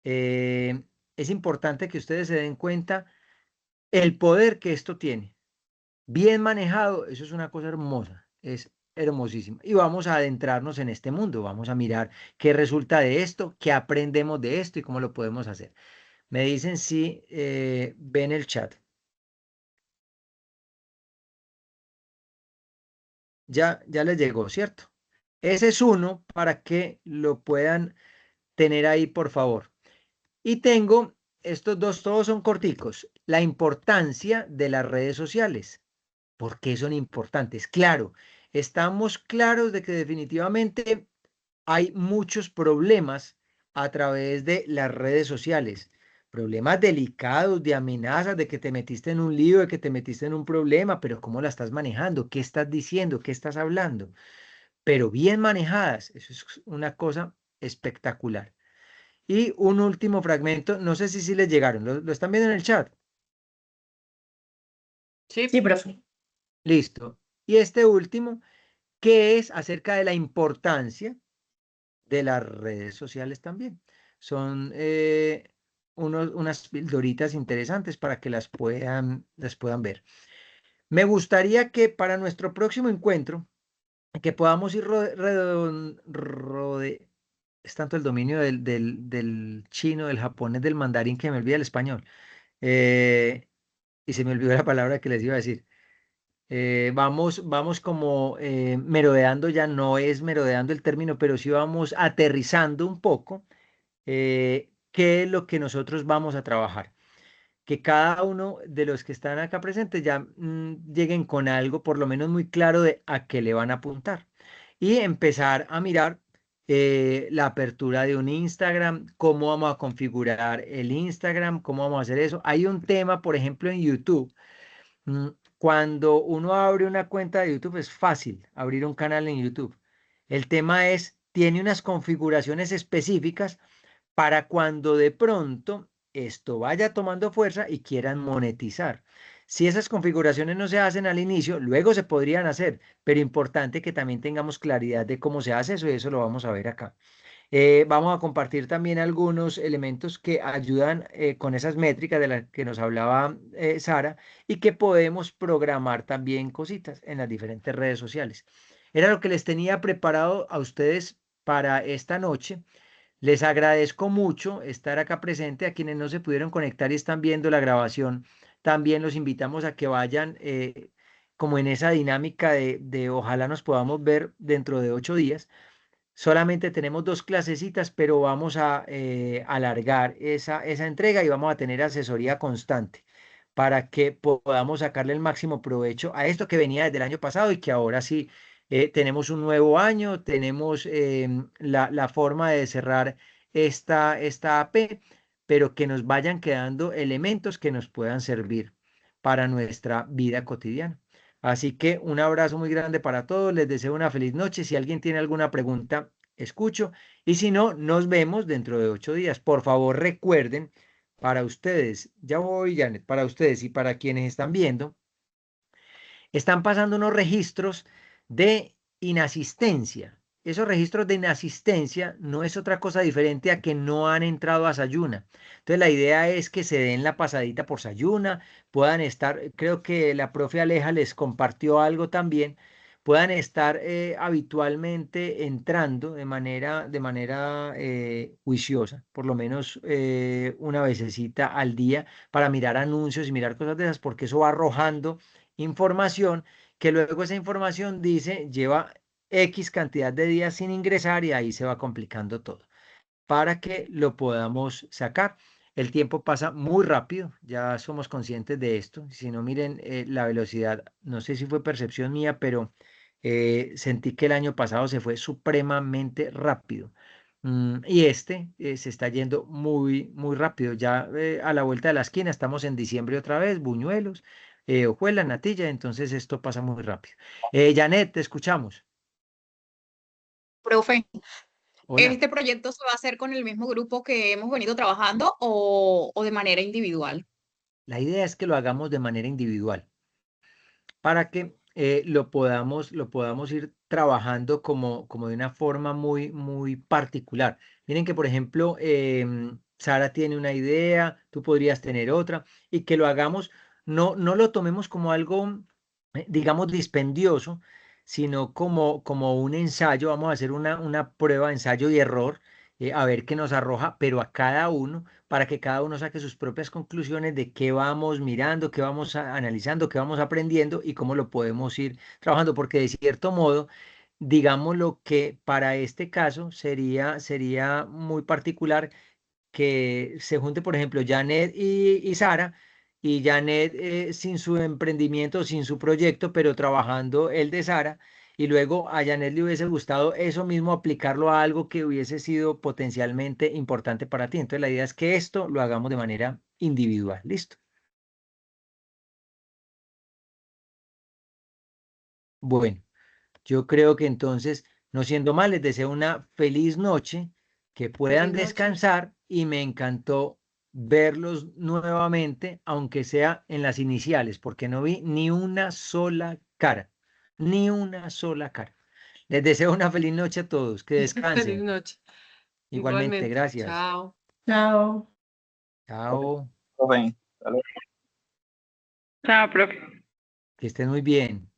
Es importante que ustedes se den cuenta el poder que esto tiene. Bien manejado, eso es una cosa hermosa, es hermosísimo. Y vamos a adentrarnos en este mundo, vamos a mirar qué resulta de esto, qué aprendemos de esto y cómo lo podemos hacer. Me dicen si ven el chat. Ya les llegó, ¿cierto? Ese es uno para que lo puedan tener ahí, por favor. Y tengo estos dos, todos son corticos. La importancia de las redes sociales. ¿Por qué son importantes? Claro, estamos claros de que definitivamente hay muchos problemas a través de las redes sociales. Problemas delicados, de amenazas, de que te metiste en un lío, de que te metiste en un problema, pero ¿cómo la estás manejando? ¿Qué estás diciendo? ¿Qué estás hablando? Pero bien manejadas, eso es una cosa espectacular. Y un último fragmento, no sé si les llegaron, ¿lo están viendo en el chat? Sí. Sí, profe. Listo. Y este último, que es acerca de la importancia de las redes sociales también. Son unas pildoritas interesantes para que las puedan ver. Me gustaría que para nuestro próximo encuentro, que podamos ir es tanto el dominio del chino, del japonés, del mandarín que me olvida el español. Eh, y se me olvidó la palabra que les iba a decir. Vamos como merodeando, ya no es merodeando el término, pero sí vamos aterrizando un poco qué es lo que nosotros vamos a trabajar. Que cada uno de los que están acá presentes ya lleguen con algo por lo menos muy claro de a qué le van a apuntar. Y empezar a mirar la apertura de un Instagram, cómo vamos a configurar el Instagram, cómo vamos a hacer eso. Hay un tema, por ejemplo, en YouTube. Mm, Cuando uno abre una cuenta de YouTube es fácil abrir un canal en YouTube. El tema es, tiene unas configuraciones específicas para cuando de pronto esto vaya tomando fuerza y quieran monetizar. Si esas configuraciones no se hacen al inicio, luego se podrían hacer, pero importante que también tengamos claridad de cómo se hace eso y eso lo vamos a ver acá. Vamos a compartir también algunos elementos que ayudan con esas métricas de las que nos hablaba Sara y que podemos programar también cositas en las diferentes redes sociales. Era lo que les tenía preparado a ustedes para esta noche. Les agradezco mucho estar acá presente. A quienes no se pudieron conectar y están viendo la grabación, también los invitamos a que vayan como en esa dinámica de ojalá nos podamos ver dentro de 8 días. Solamente tenemos 2 clasecitas, pero vamos a alargar esa entrega y vamos a tener asesoría constante para que podamos sacarle el máximo provecho a esto que venía desde el año pasado y que ahora sí tenemos un nuevo año, tenemos la forma de cerrar esta AP, pero que nos vayan quedando elementos que nos puedan servir para nuestra vida cotidiana. Así que un abrazo muy grande para todos, les deseo una feliz noche. Si alguien tiene alguna pregunta, escucho. Y si no, nos vemos dentro de 8 días. Por favor, recuerden, para ustedes, ya voy, Janet, para ustedes y para quienes están viendo, están pasando unos registros de inasistencia. Esos registros de inasistencia no es otra cosa diferente a que no han entrado a Sayuna. Entonces la idea es que se den la pasadita por Sayuna, puedan estar, creo que la profe Aleja les compartió algo también, puedan estar habitualmente entrando de manera juiciosa, por lo menos una vecesita al día para mirar anuncios y mirar cosas de esas, porque eso va arrojando información que luego esa información dice lleva X cantidad de días sin ingresar y ahí se va complicando todo para que lo podamos sacar. El tiempo pasa muy rápido, ya somos conscientes de esto. Si no, miren la velocidad, no sé si fue percepción mía, pero sentí que el año pasado se fue supremamente rápido. Y se está yendo muy, muy rápido. Ya a la vuelta de la esquina estamos en diciembre otra vez, Buñuelos, Hojuelas, Natilla, entonces esto pasa muy rápido. Janet, te escuchamos. Profe, Hola. ¿este proyecto se va a hacer con el mismo grupo que hemos venido trabajando o de manera individual? La idea es que lo hagamos de manera individual para que lo podamos ir trabajando como de una forma muy, muy particular. Miren que, por ejemplo, Sara tiene una idea, tú podrías tener otra, y que lo hagamos, no lo tomemos como algo, digamos, dispendioso, sino como un ensayo. Vamos a hacer una prueba, ensayo y error, a ver qué nos arroja, pero a cada uno para que cada uno saque sus propias conclusiones de qué vamos mirando, qué vamos analizando, qué vamos aprendiendo y cómo lo podemos ir trabajando, porque de cierto modo, digamos lo que para este caso sería muy particular que se junte, por ejemplo, Janet y Sara, y Janet sin su emprendimiento, sin su proyecto, pero trabajando el de Sara, y luego a Janet le hubiese gustado eso mismo, aplicarlo a algo que hubiese sido potencialmente importante para ti. Entonces la idea es que esto lo hagamos de manera individual. ¿Listo? Bueno, yo creo que entonces, no siendo mal, les deseo una feliz noche, que puedan Feliz noche. descansar y me encantó verlos nuevamente, aunque sea en las iniciales, porque no vi ni una sola cara, ni una sola cara. Les deseo una feliz noche a todos, que Feliz descansen. noche. Igualmente, Igualmente. gracias. Chao. Chao. Chao, Profe, hasta luego. Chao, profe. que estén muy bien.